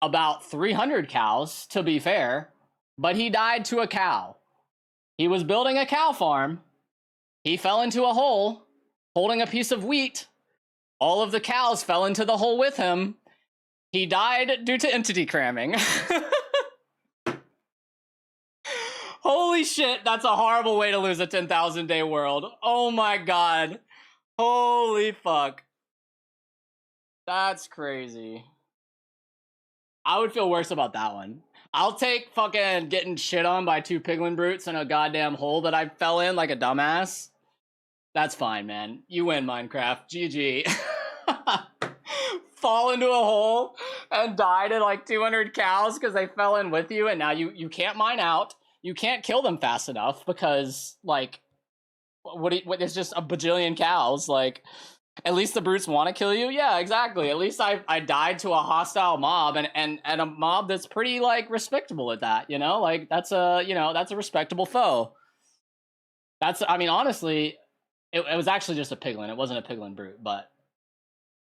about 300 cows, to be fair, but he died to a cow. He was building a cow farm. He fell into a hole holding a piece of wheat. All of the cows fell into the hole with him. He died due to entity cramming. Holy shit, that's a horrible way to lose a 10,000 day world. Oh my god. Holy fuck. That's crazy. I would feel worse about that one. I'll take fucking getting shit on by 2 piglin brutes in a goddamn hole that I fell in like a dumbass. That's fine, man. You win, Minecraft. GG. Fall into a hole and die to like 200 cows because they fell in with you, and now you can't mine out. You can't kill them fast enough because, like, what it's just a bajillion cows. Like, at least the brutes want to kill you. Yeah, exactly. At least I died to a hostile mob, and a mob that's pretty, like, respectable at that, you know? Like, that's a respectable foe. I mean, honestly, it was actually just a piglin. It wasn't a piglin brute, but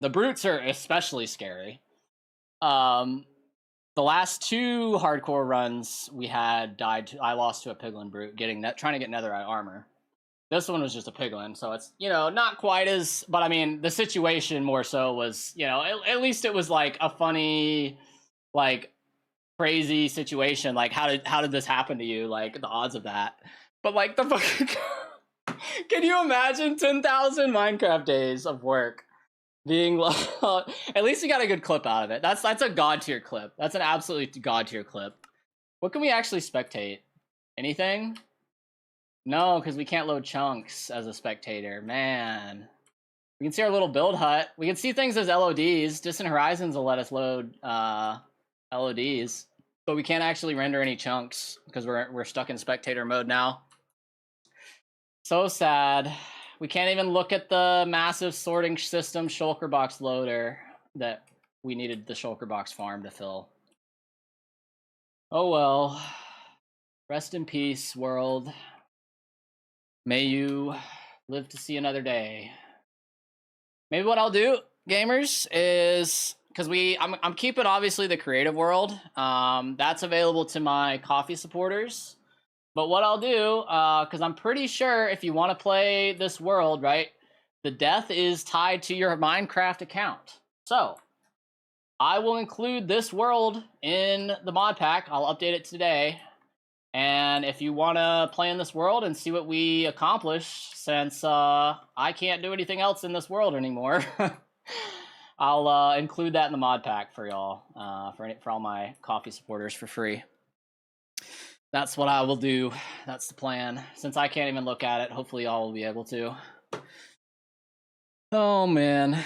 the brutes are especially scary. The last 2 hardcore runs we had I lost to a piglin brute trying to get netherite armor. This one was just a piglin, so it's, you know, not quite as, but I mean, the situation more so was, you know, at least it was like a funny, like, crazy situation. Like, how did this happen to you? Like, the odds of that. But like, the fucking can you imagine 10,000 Minecraft days of work being like, at least you got a good clip out of it. That's a god tier clip. That's an absolutely god tier clip. What can we actually spectate? Anything? No, because we can't load chunks as a spectator. Man. We can see our little build hut. We can see things as LODs. Distant Horizons will let us load LODs. But we can't actually render any chunks because we're stuck in spectator mode now. So sad. We can't even look at the massive sorting system shulker box loader that we needed the shulker box farm to fill. Oh well. Rest in peace, world. May you live to see another day. Maybe what I'll do, gamers, is because I'm keeping obviously the creative world. That's available to my coffee supporters. But what I'll do, because I'm pretty sure if you want to play this world, right, the death is tied to your Minecraft account. So I will include this world in the mod pack. I'll update it today. And if you want to play in this world and see what we accomplish, since I can't do anything else in this world anymore, I'll include that in the mod pack for y'all, for all my coffee supporters for free. That's what I will do. That's the plan. Since I can't even look at it, hopefully y'all will be able to. Oh, man.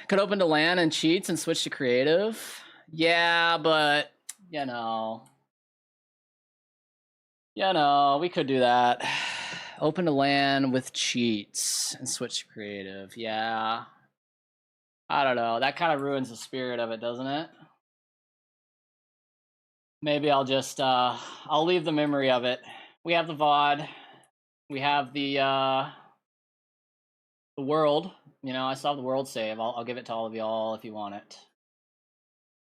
Could open to LAN and cheats and switch to creative. Yeah, but, you know, we could do that. Open to LAN with cheats and switch to creative. Yeah. I don't know. That kind of ruins the spirit of it, doesn't it? Maybe I'll just, I'll leave the memory of it. We have the VOD. We have the world. You know, I still have the world save. I'll give it to all of y'all if you want it.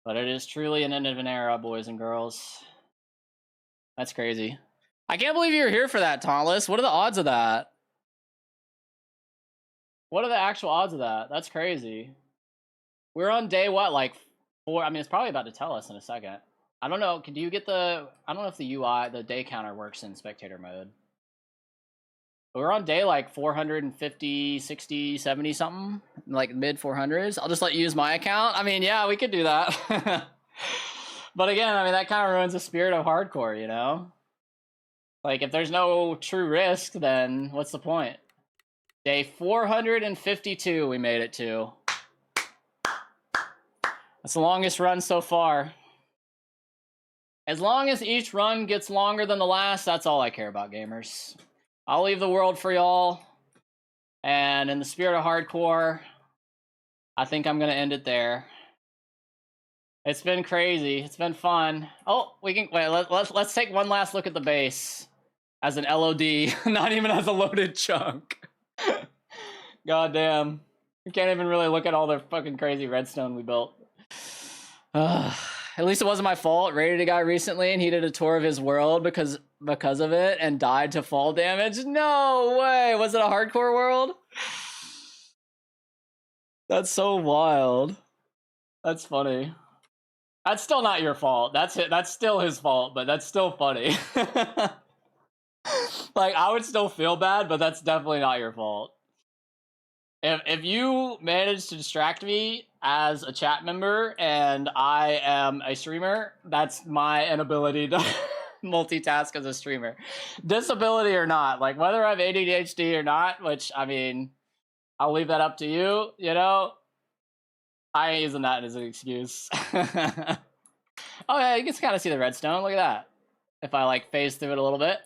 But it is truly an end of an era, boys and girls. That's crazy. I can't believe you were here for that, Tauntless. What are the odds of that? What are the actual odds of that? That's crazy. We're on day what, like 4? I mean, it's probably about to tell us in a second. I don't know. Do you get the... I don't know if the UI, the day counter works in spectator mode. But we're on day like 450, 60, 70 something. Like mid 400s. I'll just let you use my account. I mean, yeah, we could do that. But again, I mean, that kind of ruins the spirit of hardcore, you know? Like, if there's no true risk, then what's the point? Day 452 we made it to. That's the longest run so far. As long as each run gets longer than the last, that's all I care about, gamers. I'll leave the world for y'all. And in the spirit of hardcore, I think I'm going to end it there. It's been crazy. It's been fun. Oh, we can wait. Let's take one last look at the base as an LOD, not even as a loaded chunk. God damn. You can't even really look at all the fucking crazy redstone we built. At least it wasn't my fault. Raided a guy recently and he did a tour of his world because of it and died to fall damage. No way. Was it a hardcore world? That's so wild. That's funny. That's still not your fault. That's it. That's still his fault, but that's still funny. Like, I would still feel bad, but that's definitely not your fault. If you manage to distract me as a chat member and I am a streamer, that's my inability to multitask as a streamer. Disability or not, like whether I have ADHD or not, which, I mean, I'll leave that up to you, you know? I ain't using that as an excuse. Oh yeah, you can kind of see the redstone. Look at that. If I like phase through it a little bit.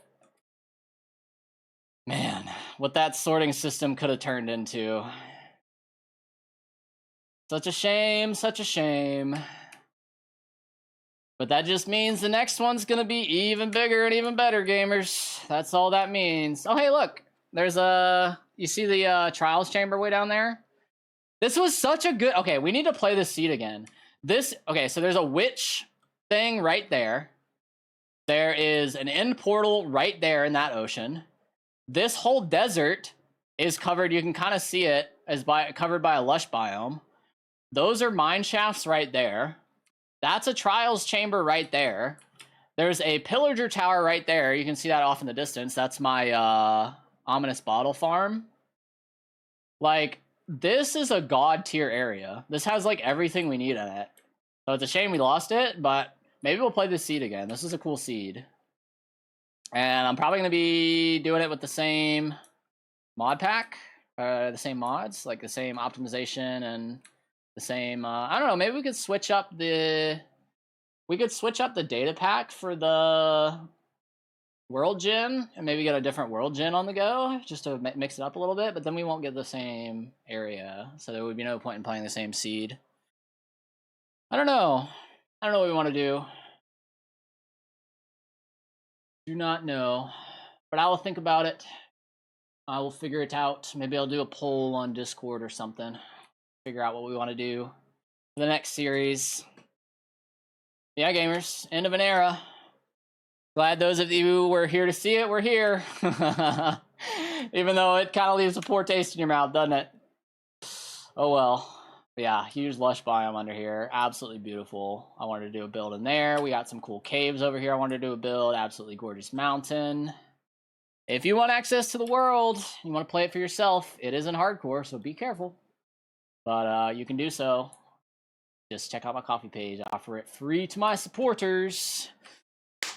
Man, what that sorting system could have turned into. Such a shame, such a shame. But that just means the next one's gonna be even bigger and even better, gamers. That's all that means. Oh, hey, look. There's a... You see the trials chamber way down there? This was such a good... Okay, we need to play this seed again. This... Okay, so there's a witch thing right there. There is an end portal right there in that ocean. This whole desert is covered, you can kind of see it, as covered by a lush biome. Those are mine shafts right there. That's a trials chamber right there. There's a pillager tower right there. You can see that off in the distance. That's my ominous bottle farm. Like, this is a god tier area. This has like everything we need in it. So it's a shame we lost it, but maybe we'll play this seed again. This is a cool seed. And I'm probably going to be doing it with the same mod pack, the same mods, like the same optimization and the same, I don't know, maybe we could switch up the, data pack for the world gen and maybe get a different world gen on the go just to mix it up a little bit, but then we won't get the same area. So there would be no point in playing the same seed. I don't know. I don't know what we want to do. Do not know, but I will think about it. I will figure it out. Maybe I'll do a poll on Discord or something. Figure out what we want to do for the next series. Yeah, gamers, end of an era. Glad those of you who were here to see it were here. Even though it kind of leaves a poor taste in your mouth, doesn't it? Oh well. But yeah, huge lush biome under here. Absolutely beautiful. I wanted to do a build in there. We got some cool caves over here I wanted to do a build. Absolutely gorgeous mountain. If you want access to the world, you want to play it for yourself, it isn't hardcore, so be careful. But you can do so. Just check out my coffee page. I offer it free to my supporters.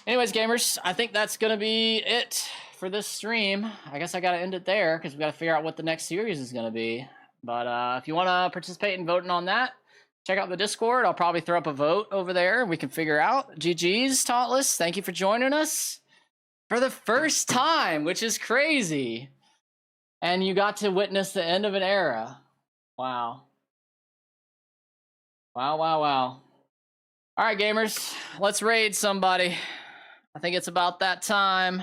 Anyways, gamers, I think that's going to be it for this stream. I guess I got to end it there because we got to figure out what the next series is going to be. But if you want to participate in voting on that, check out the Discord. I'll probably throw up a vote over there. We can figure out. GG's, Tauntless. Thank you for joining us for the first time, which is crazy. And you got to witness the end of an era. Wow. Wow, wow, wow. All right, gamers. Let's raid somebody. I think it's about that time.